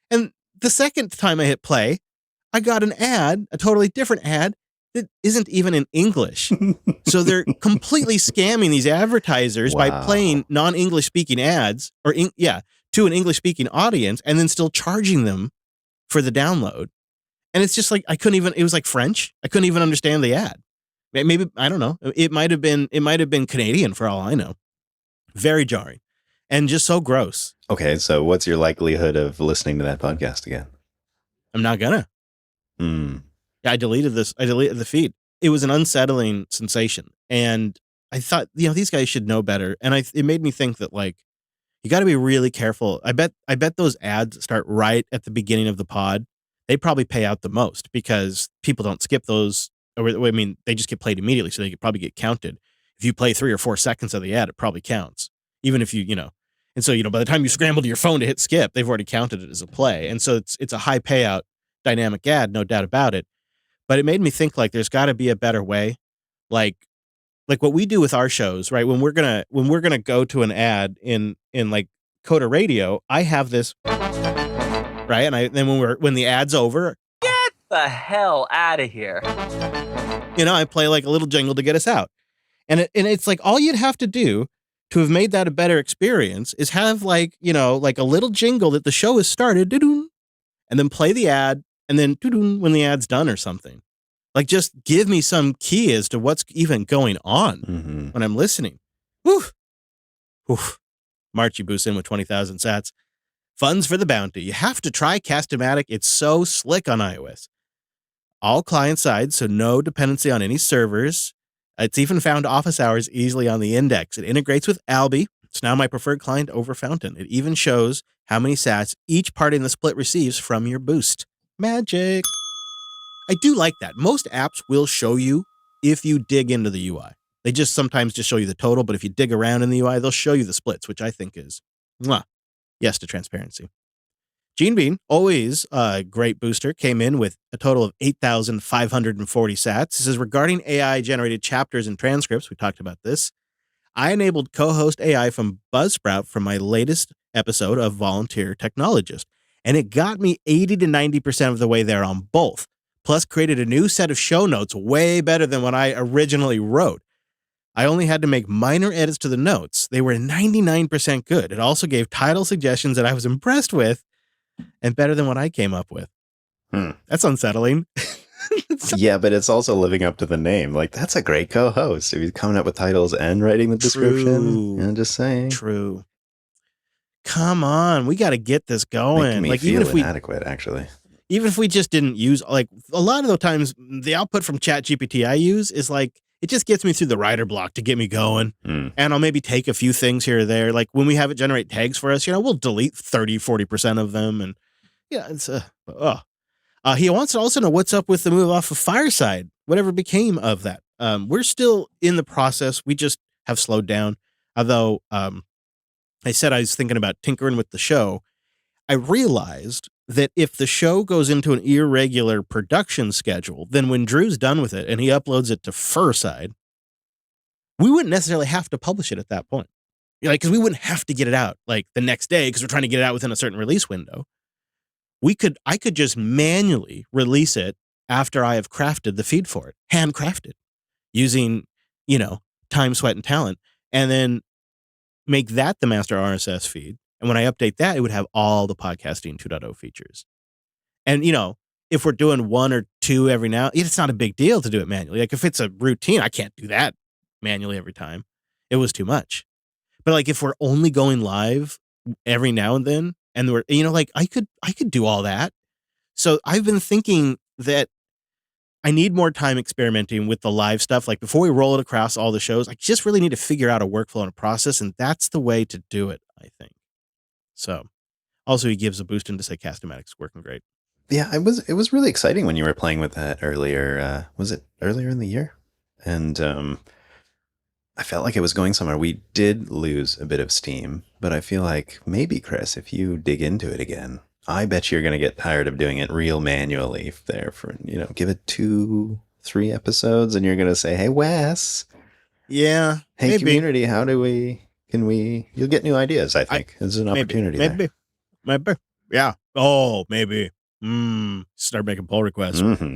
And the second time I hit play, I got an ad, a totally different ad that isn't even in English. So they're completely scamming these advertisers by playing non-English speaking ads to an English speaking audience and then still charging them for the download. And it's just like, it was like French. I couldn't even understand the ad. Maybe, I don't know. It might have been Canadian for all I know. Very jarring and just so gross. Okay. So what's your likelihood of listening to that podcast again? I'm not gonna. Yeah, I deleted the feed. It was an unsettling sensation. And I thought, these guys should know better. And it made me think that like, you got to be really careful. I bet those ads start right at the beginning of the pod. They probably pay out the most because people don't skip those. They just get played immediately. So they could probably get counted. If you play 3 or 4 seconds of the ad, it probably counts. Even if and so, by the time you scramble to your phone to hit skip, they've already counted it as a play. And so it's a high payout dynamic ad, no doubt about it. But it made me think like there's got to be a better way. Like what we do with our shows, right? When we're gonna go to an ad in like Coda Radio, I have this, right? And then when the ad's over, get the hell out of here. I play like a little jingle to get us out. And it's like all you'd have to do to have made that a better experience is have like, like a little jingle that the show has started, and then play the ad, and then when the ad's done or something. Like, just give me some key as to what's even going on when I'm listening. Whew. Marchie boosts in with 20,000 sats. Funds for the bounty. You have to try Cast-O-Matic. It's so slick on iOS. All client-side, so no dependency on any servers. It's even found office hours easily on the index. It integrates with Alby. It's now my preferred client over Fountain. It even shows how many sats each party in the split receives from your boost. Magic. I do like that. Most apps will show you if you dig into the UI. They just sometimes just show you the total, but if you dig around in the UI, they'll show you the splits, which I think is yes to transparency. Gene Bean, always a great booster, came in with a total of 8,540 sats. This is regarding AI-generated chapters and transcripts. We talked about this. I enabled co-host AI from Buzzsprout from my latest episode of Volunteer Technologist, and it got me 80 to 90% of the way there on both, plus created a new set of show notes way better than what I originally wrote. I only had to make minor edits to the notes. They were 99% good. It also gave title suggestions that I was impressed with and better than what I came up with. That's unsettling. Yeah, but it's also living up to the name. Like, that's a great co-host. If he's coming up with titles and writing the description. I'm just saying. True. Come on, we got to get this going. Making me like feel even if we inadequate, actually. even if we just didn't use, like, a lot of the times the output from ChatGPT I use is like, it just gets me through the writer block to get me going. And I'll maybe take a few things here or there. Like when we have it generate tags for us, we'll delete 30, 40% of them. And yeah, it's he wants to also know what's up with the move off of Fireside, whatever became of that. We're still in the process. We just have slowed down. Although I said I was thinking about tinkering with the show, I realized that if the show goes into an irregular production schedule, then when Drew's done with it and he uploads it to Firside, we wouldn't necessarily have to publish it at that point. Because we wouldn't have to get it out like the next day because we're trying to get it out within a certain release window. I could just manually release it after I have crafted the feed for it, handcrafted, using, time, sweat, and talent, and then make that the master RSS feed. And when I update that, it would have all the podcasting 2.0 features. And, if we're doing one or two every now, it's not a big deal to do it manually. Like if it's a routine, I can't do that manually every time. It was too much. But like if we're only going live every now and then, and we're, I could do all that. So I've been thinking that I need more time experimenting with the live stuff. Like before we roll it across all the shows, I just really need to figure out a workflow and a process. And that's the way to do it, I think. So also he gives a boost into say Cast-O-Matic's working great. Yeah, it was really exciting when you were playing with that earlier. Was it earlier in the year? And I felt like it was going somewhere. We did lose a bit of steam, but I feel like maybe, Chris, if you dig into it again, I bet you're going to get tired of doing it real manually there for, give it 2-3 episodes and you're going to say, hey, Wes. Yeah. Hey, maybe. community, you'll get new ideas, I think. There's an opportunity there. Maybe. Yeah. Oh, maybe. Start making pull requests. Mm-hmm.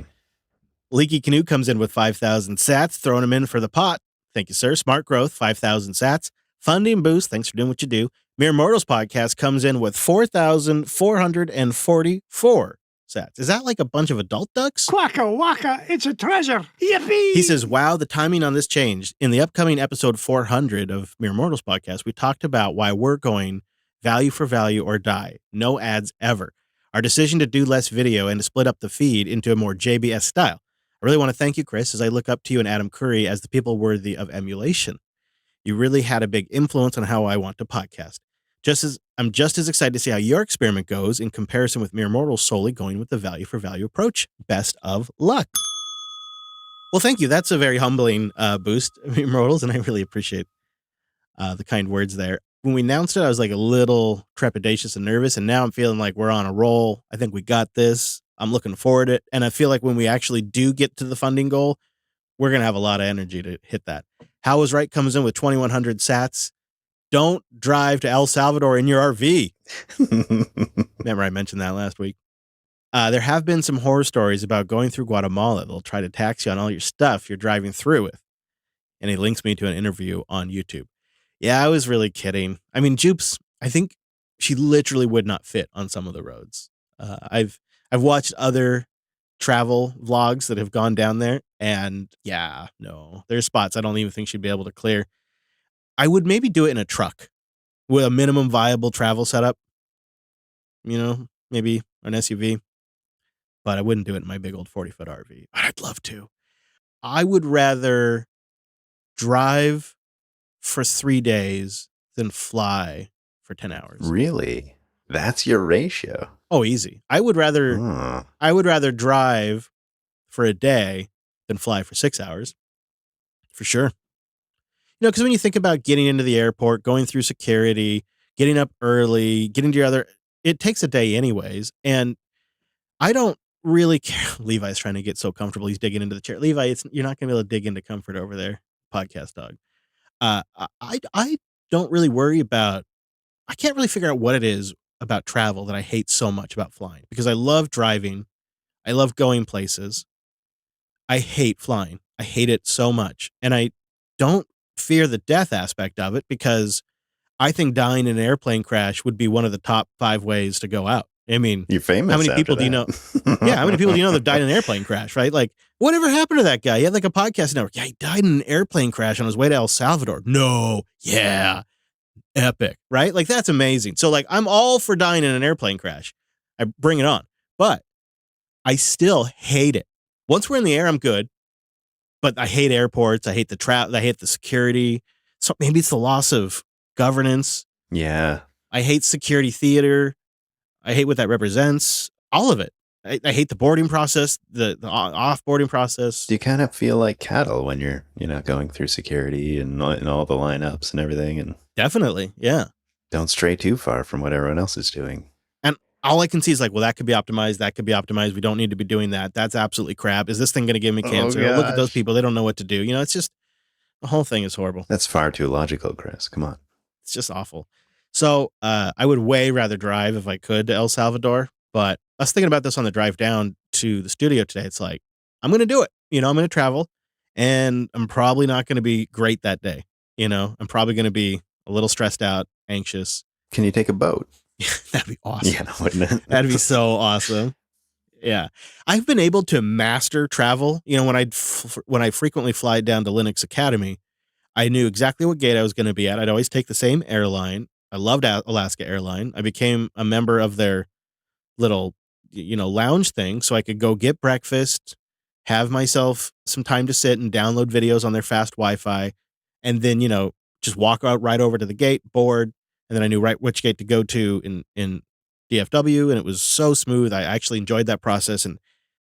Leaky Canoe comes in with 5,000 sats, throwing them in for the pot. Thank you, sir. Smart Growth, 5,000 sats. Funding Boost, thanks for doing what you do. Mere Mortals Podcast comes in with 4,444 sats. Is that like a bunch of adult ducks? Quacka wacka, it's a treasure. Yippee! He says, wow, the timing on this changed. In the upcoming episode 400 of Mere Mortals Podcast, we talked about why we're going value for value or die. No ads ever. Our decision to do less video and to split up the feed into a more JBS style. I really want to thank you, Chris, as I look up to you and Adam Curry as the people worthy of emulation. You really had a big influence on how I want to podcast. I'm just as excited to see how your experiment goes in comparison with Mere Mortals solely going with the value for value approach. Best of luck. Well, thank you. That's a very humbling boost, Mere Mortals, and I really appreciate the kind words there. When we announced it, I was like a little trepidatious and nervous, and now I'm feeling like we're on a roll. I think we got this. I'm looking forward to it, and I feel like when we actually do get to the funding goal, we're going to have a lot of energy to hit that. How is Right comes in with 2,100 sats. Don't drive to El Salvador in your RV. Remember I mentioned that last week. There have been some horror stories about going through Guatemala. They'll try to tax you on all your stuff you're driving through with. And he links me to an interview on YouTube. Yeah, I was really kidding. I mean, Jupes, I think she literally would not fit on some of the roads. I've watched other travel vlogs that have gone down there, and yeah, no, there's spots I don't even think she'd be able to clear. I would maybe do it in a truck with a minimum viable travel setup, maybe an SUV, but I wouldn't do it in my big old 40-foot RV. I'd love to. I would rather drive for 3 days than fly for 10 hours. Really? That's your ratio? Oh, easy. I would rather drive for a day than fly for 6 hours. For sure. Because when you think about getting into the airport, going through security, getting up early, getting to your other, it takes a day anyways. And I don't really care. Levi's trying to get so comfortable. He's digging into the chair. Levi, you're not going to be able to dig into comfort over there. Podcast dog. I don't really worry about, I can't really figure out what it is about travel that I hate so much about flying, because I love driving. I love going places. I hate flying. I hate it so much. And I don't fear the death aspect of it, because I think dying in an airplane crash would be one of the top 5 ways to go out. I mean, You're famous. how many after people do you know? that. Yeah, how many people do you know that died in an airplane crash, right? Like, whatever happened to that guy? He had like a podcast network. Yeah, he died in an airplane crash on his way to El Salvador. No, yeah, epic, right? Like, that's amazing. So, like, I'm all for dying in an airplane crash. I bring it on. But I still hate it. Once we're in the air, I'm good. But I hate airports. I hate the I hate the security. So maybe it's the loss of governance. Yeah. I hate security theater. I hate what that represents. All of it. I hate the boarding process, the off-boarding process. Do you kind of feel like cattle when you're, going through security and all the lineups and everything? And Definitely, yeah. don't stray too far from what everyone else is doing. And all I can see is like, well, that could be optimized. That could be optimized. We don't need to be doing that. That's absolutely crap. Is this thing going to give me cancer? Look at those people. They don't know what to do. It's just, the whole thing is horrible. That's far too logical, Chris. Come on. It's just awful. So I would way rather drive if I could to El Salvador. But I was thinking about this on the drive down to the studio today. It's like, I'm going to do it. I'm going to travel, and I'm probably not going to be great that day. I'm probably going to be a little stressed out, anxious. Can you take a boat? That'd be awesome. Yeah, wouldn't it? That'd be so awesome. Yeah. I've been able to master travel. When I frequently fly down to Linux Academy, I knew exactly what gate I was going to be at. I'd always take the same airline. I loved Alaska Airline. I became a member of their little, lounge thing, so I could go get breakfast, have myself some time to sit and download videos on their fast Wi-Fi, and then, just walk out right over to the gate, board, and then I knew right which gate to go to in DFW, and it was so smooth. I actually enjoyed that process, and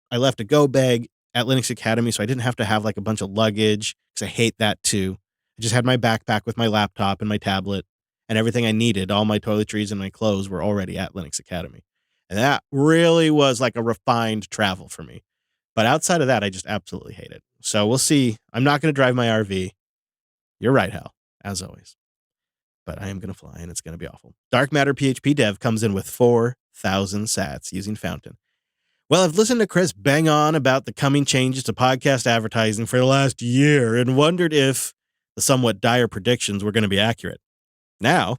I left a go bag at Linux Academy, so I didn't have to have like a bunch of luggage, because I hate that too. I just had my backpack with my laptop and my tablet and everything I needed. All my toiletries and my clothes were already at Linux Academy. And that really was like a refined travel for me. But outside of that, I just absolutely hate it. So we'll see. I'm not going to drive my RV. You're right, Hal, as always. But I am going to fly, and it's going to be awful. Dark Matter PHP Dev comes in with 4,000 sats using Fountain. Well, I've listened to Chris bang on about the coming changes to podcast advertising for the last year and wondered if the somewhat dire predictions were going to be accurate. Now,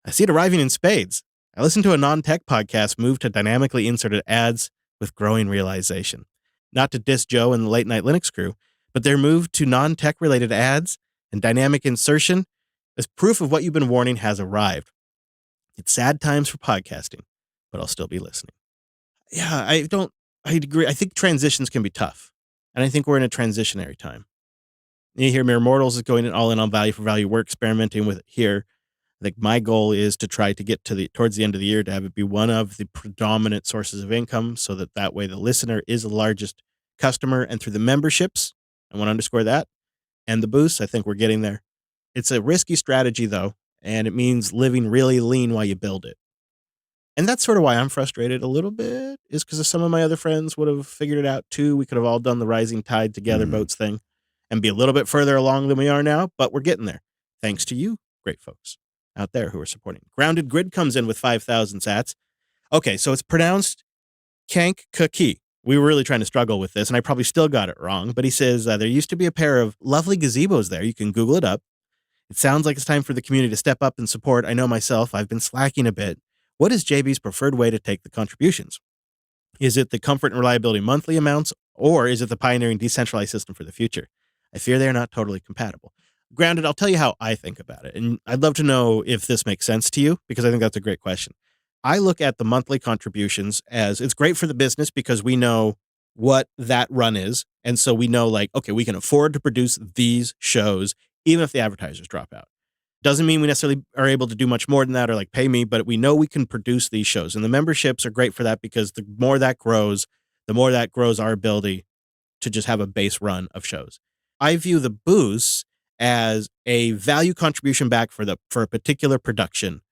I see it arriving in spades. I listened to a non-tech podcast move to dynamically inserted ads with growing realization. Not to diss Joe and the Late Night Linux crew, but their move to non-tech related ads and dynamic insertion is proof of what you've been warning has arrived. It's sad times for podcasting, but I'll still be listening. Yeah, I agree. I think transitions can be tough, and I think we're in a transitionary time. You hear Mere Mortals is going all in on value for value. We're experimenting with it here. I think my goal is to try to get towards the end of the year to have it be one of the predominant sources of income, so that way the listener is the largest customer, and through the memberships, I want to underscore that, and the boosts, I think we're getting there. It's a risky strategy though, and it means living really lean while you build it. And that's sort of why I'm frustrated a little bit, is because some of my other friends would have figured it out too. We could have all done the rising tide together boats thing and be a little bit further along than we are now, but we're getting there. Thanks to you, great folks out there who are supporting. Grounded Grid comes in with 5,000 sats. Okay, so it's pronounced Kankakee. We were really trying to struggle with this, and I probably still got it wrong, but he says there used to be a pair of lovely gazebos there. You can Google it up. It sounds like it's time for the community to step up and support. I know myself, I've been slacking a bit. What is JB's preferred way to take the contributions? Is it the comfort and reliability monthly amounts, or is it the pioneering decentralized system for the future? I fear they are not totally compatible. Grounded, I'll tell you how I think about it, and I'd love to know if this makes sense to you, because I think that's a great question. I look at the monthly contributions as it's great for the business because we know what that run is, and so we know, like, okay, we can afford to produce these shows even if the advertisers drop out. Doesn't mean we necessarily are able to do much more than that or like pay me, but we know we can produce these shows. And the memberships are great for that, because the more that grows our ability to just have a base run of shows. I view the boosts as a value contribution back for a particular production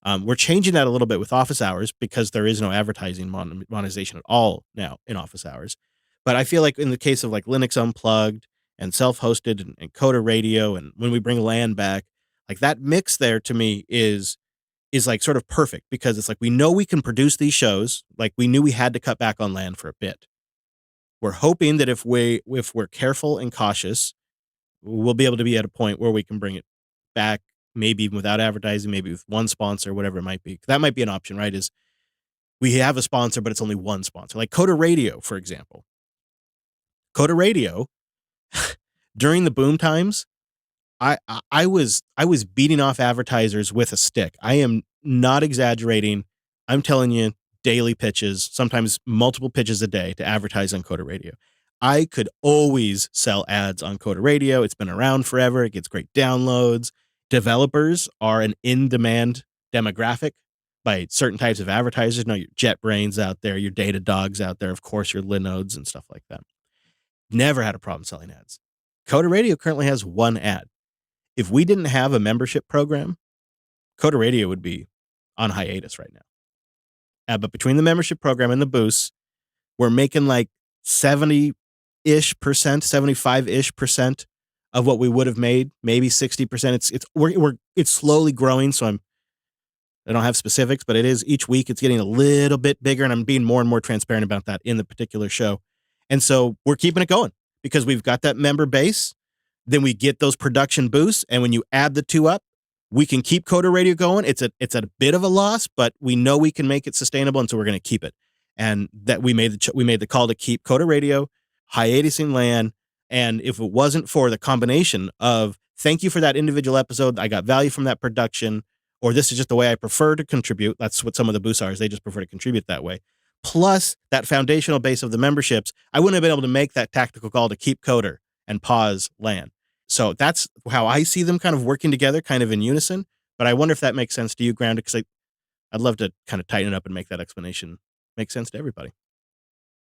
We're changing that a little bit with office hours because there is no advertising monetization at all now in office hours. But I feel like in the case of like Linux Unplugged and self-hosted and Coda Radio, and when we bring LAN back, like that mix there to me is like sort of perfect because it's like we know we can produce these shows. Like we knew we had to cut back on LAN for a bit. We're hoping that if we're careful and cautious, we'll be able to be at a point where we can bring it back, maybe even without advertising, maybe with one sponsor, whatever it might be. That might be an option, right? Is we have a sponsor, but it's only one sponsor, like Coda Radio, for example. Coda Radio, during the boom times, I was beating off advertisers with a stick. I am not exaggerating. I'm telling you, daily pitches, sometimes multiple pitches a day to advertise on Coda Radio. I could always sell ads on Coda Radio. It's been around forever. It gets great downloads. Developers are an in-demand demographic by certain types of advertisers. Your JetBrains out there, your Datadogs out there, of course, your Linodes and stuff like that. Never had a problem selling ads. Coda Radio currently has one ad. If we didn't have a membership program, Coda Radio would be on hiatus right now. But between the membership program and the boosts, we're making like 70-ish percent, 75-ish percent of what we would have made, maybe 60%. It's slowly growing, so I don't have specifics, but it is each week it's getting a little bit bigger, and I'm being more and more transparent about that in the particular show. And so we're keeping it going because we've got that member base. Then we get those production boosts, and when you add the two up, we can keep Coda Radio going. It's at a bit of a loss, but we know we can make it sustainable, and so we're going to keep it. And that we made the call to keep Coda Radio, hiatusing LAN, and if it wasn't for the combination of thank you for that individual episode, I got value from that production, or this is just the way I prefer to contribute. That's what some of the boosts are, is they just prefer to contribute that way. Plus that foundational base of the memberships, I wouldn't have been able to make that tactical call to keep Coder and pause LAN. So that's how I see them kind of working together, kind of in unison. But I wonder if that makes sense to you, Grounded, because I'd love to kind of tighten it up and make that explanation make sense to everybody.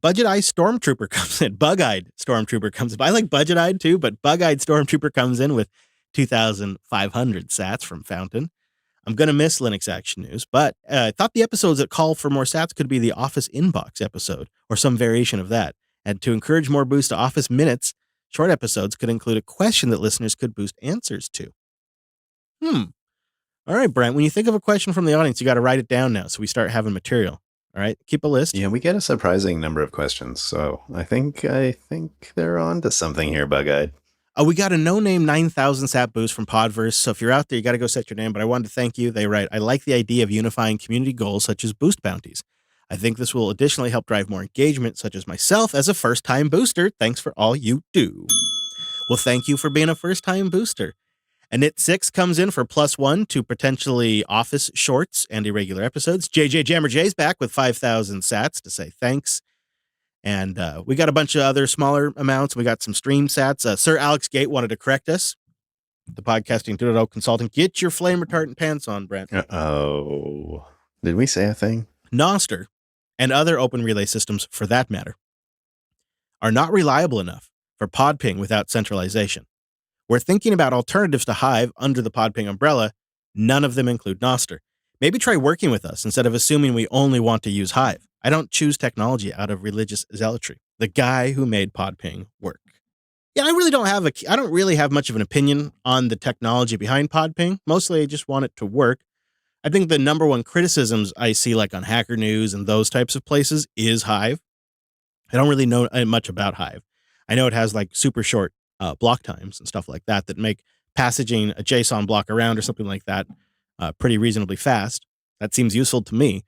Budget-Eyed Stormtrooper comes in. Bug-Eyed Stormtrooper comes in. I like Budget-Eyed too, but Bug-Eyed Stormtrooper comes in with 2,500 sats from Fountain. I'm going to miss Linux Action News, but I thought the episodes that call for more sats could be the Office Inbox episode or some variation of that. And to encourage more boost to Office Minutes, short episodes could include a question that listeners could boost answers to. All right, Brent, when you think of a question from the audience, you got to write it down now so we start having material. All right, keep a list. Yeah, we get a surprising number of questions, so I think they're on to something here, Bug-Eyed. We got a no-name 9,000 sat boost from Podverse, so if you're out there, you got to go set your name, but I wanted to thank you. They write, I like the idea of unifying community goals such as boost bounties. I think this will additionally help drive more engagement, such as myself as a first-time booster. Thanks for all you do. Well, thank you for being a first-time booster. And Knit6 comes in for +1 to potentially Office shorts and irregular episodes. JJ Jammer J's back with 5,000 sats to say thanks. And we got a bunch of other smaller amounts. We got some stream sats. Sir Alex Gate wanted to correct us. The Podcasting 2.0 consultant. Get your flame retardant pants on, Brent. Uh-oh. Did we say a thing? Noster, and other open relay systems for that matter, are not reliable enough for PodPing without centralization. We're thinking about alternatives to Hive under the PodPing umbrella. None of them include Noster. Maybe try working with us instead of assuming we only want to use Hive. I don't choose technology out of religious zealotry. The guy who made PodPing work. Yeah, I don't really have much of an opinion on the technology behind PodPing. Mostly I just want it to work. I think the number one criticisms I see like on Hacker News and those types of places is Hive. I don't really know much about Hive. I know it has like super short block times and stuff like that that make passaging a JSON block around or something like that pretty reasonably fast. That seems useful to me,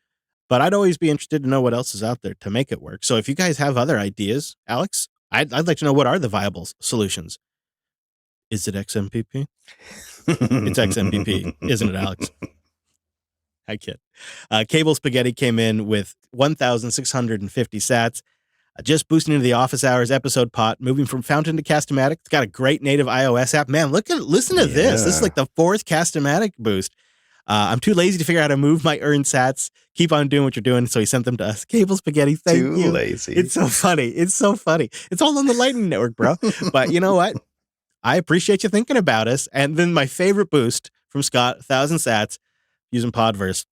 but I'd always be interested to know what else is out there to make it work. So if you guys have other ideas, Alex, I'd like to know what are the viable solutions. Is it XMPP? It's XMPP, isn't it, Alex? I kid. Cable Spaghetti came in with 1,650 sats. Just boosting into the office hours episode pot, moving from Fountain to Cast-O-Matic. It's got a great native iOS app. Man, listen to this. This is like the 4th Cast-O-Matic boost. I'm too lazy to figure out how to move my earned sats. Keep on doing what you're doing. So he sent them to us. Cable Spaghetti, thank you. Too lazy. It's so funny. It's all on the Lightning Network, bro. But you know what? I appreciate you thinking about us. And then my favorite boost from Scott, 1,000 sats. using Podverse.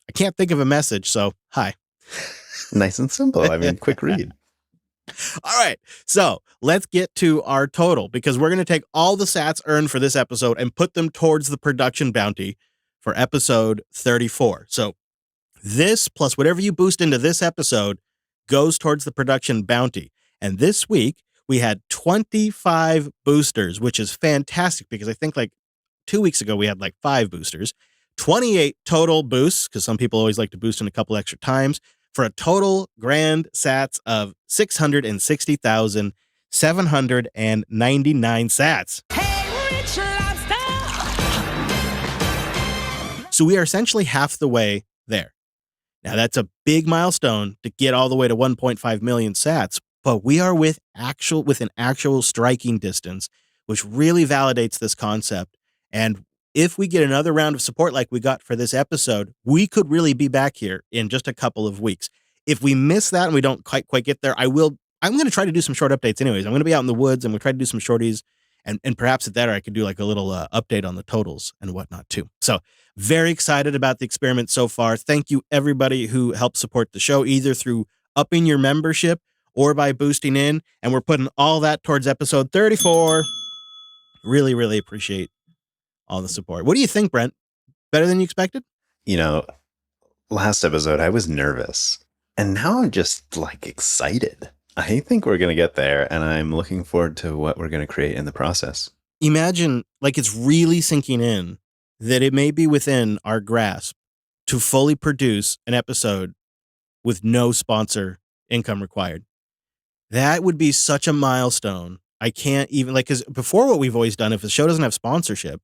I can't think of a message, so hi. Nice and simple. I mean, quick read. All right, so let's get to our total because we're going to take all the sats earned for this episode and put them towards the production bounty for episode 34. So this plus whatever you boost into this episode goes towards the production bounty. And this week we had 25 boosters, which is fantastic because I think like 2 weeks ago we had like 5 boosters, 28 total boosts because some people always like to boost in a couple extra times, for a total grand sats of 660,799 sats. Hey, rich lobster! So we are essentially half the way there. Now that's a big milestone to get all the way to 1.5 million sats, but we are within actual striking distance, which really validates this concept. And if we get another round of support like we got for this episode, we could really be back here in just a couple of weeks. If we miss that and we don't quite get there, I'm going to try to do some short updates anyways. I'm going to be out in the woods and we'll try to do some shorties. And perhaps at that, I could do like a little update on the totals and whatnot too. So very excited about the experiment so far. Thank you everybody who helped support the show, either through upping your membership or by boosting in. And we're putting all that towards episode 34. Really, really appreciate all the support. What do you think, Brent? Better than you expected? You know, last episode, I was nervous. And now I'm just like excited. I think we're going to get there. And I'm looking forward to what we're going to create in the process. Imagine like it's really sinking in that it may be within our grasp to fully produce an episode with no sponsor income required. That would be such a milestone. I can't even because before what we've always done, if the show doesn't have sponsorship,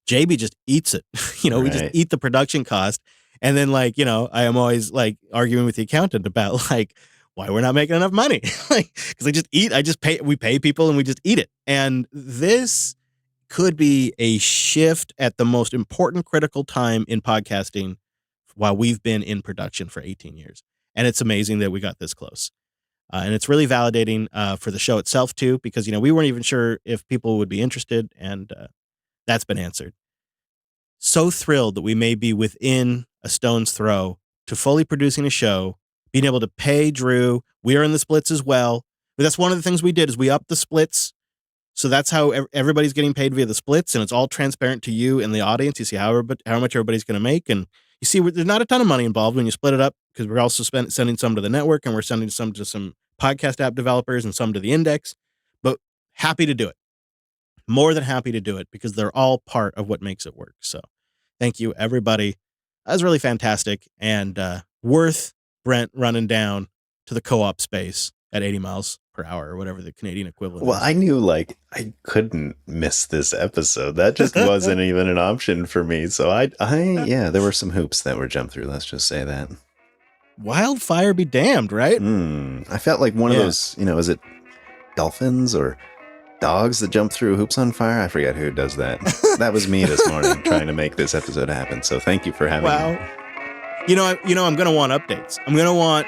JB just eats it. We just eat the production cost. And then I am always like arguing with the accountant about like why we're not making enough money. Because we pay people and we just eat it. And this could be a shift at the most important critical time in podcasting while we've been in production for 18 years. And it's amazing that we got this close. And it's really validating for the show itself too, because, we weren't even sure if people would be interested, and that's been answered. So thrilled that we may be within a stone's throw to fully producing a show, being able to pay Drew. We are in the splits as well. But that's one of the things we did is we upped the splits. So that's how everybody's getting paid via the splits, and it's all transparent to you and the audience. You see how much everybody's going to make, and you see there's not a ton of money involved when you split it up, because we're also sending some to the network, and we're sending some to some podcast app developers and some to the index. But happy to do it. More than happy to do it, because they're all part of what makes it work. So thank you, everybody. That was really fantastic, and worth Brent running down to the co-op space at 80 miles per hour or whatever the Canadian equivalent is. Well, I knew I couldn't miss this episode. That just wasn't even an option for me. So yeah, there were some hoops that were jumped through. Let's just say that. Wildfire be damned, right? I felt like one of those, is it dolphins or dogs that jump through hoops on fire? I forget who does that. That was me this morning trying to make this episode happen. So thank you for having me. I'm going to want updates. I'm going to want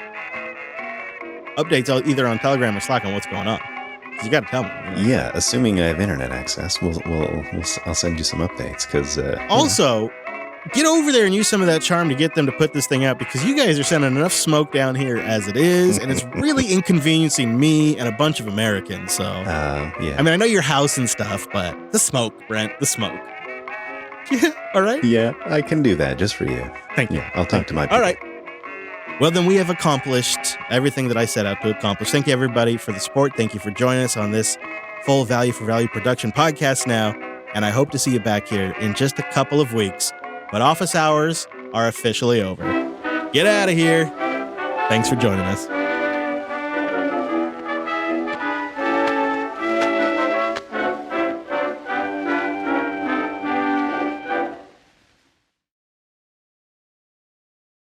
updates either on Telegram or Slack on what's going on. You got to tell me. Yeah, assuming I have internet access, I'll send you some updates. Because also, get over there and use some of that charm to get them to put this thing out, because you guys are sending enough smoke down here as it is, and it's really inconveniencing me and a bunch of Americans. So, yeah. I mean, I know your house and stuff, but the smoke, Brent, the smoke. Yeah, all right. Yeah, I can do that just for you. Thank you. Yeah, I'll talk to my people. All right. Well, then we have accomplished everything that I set out to accomplish. Thank you, everybody, for the support. Thank you for joining us on this full Value for Value production podcast now. And I hope to see you back here in just a couple of weeks. But office hours are officially over. Get out of here. Thanks for joining us.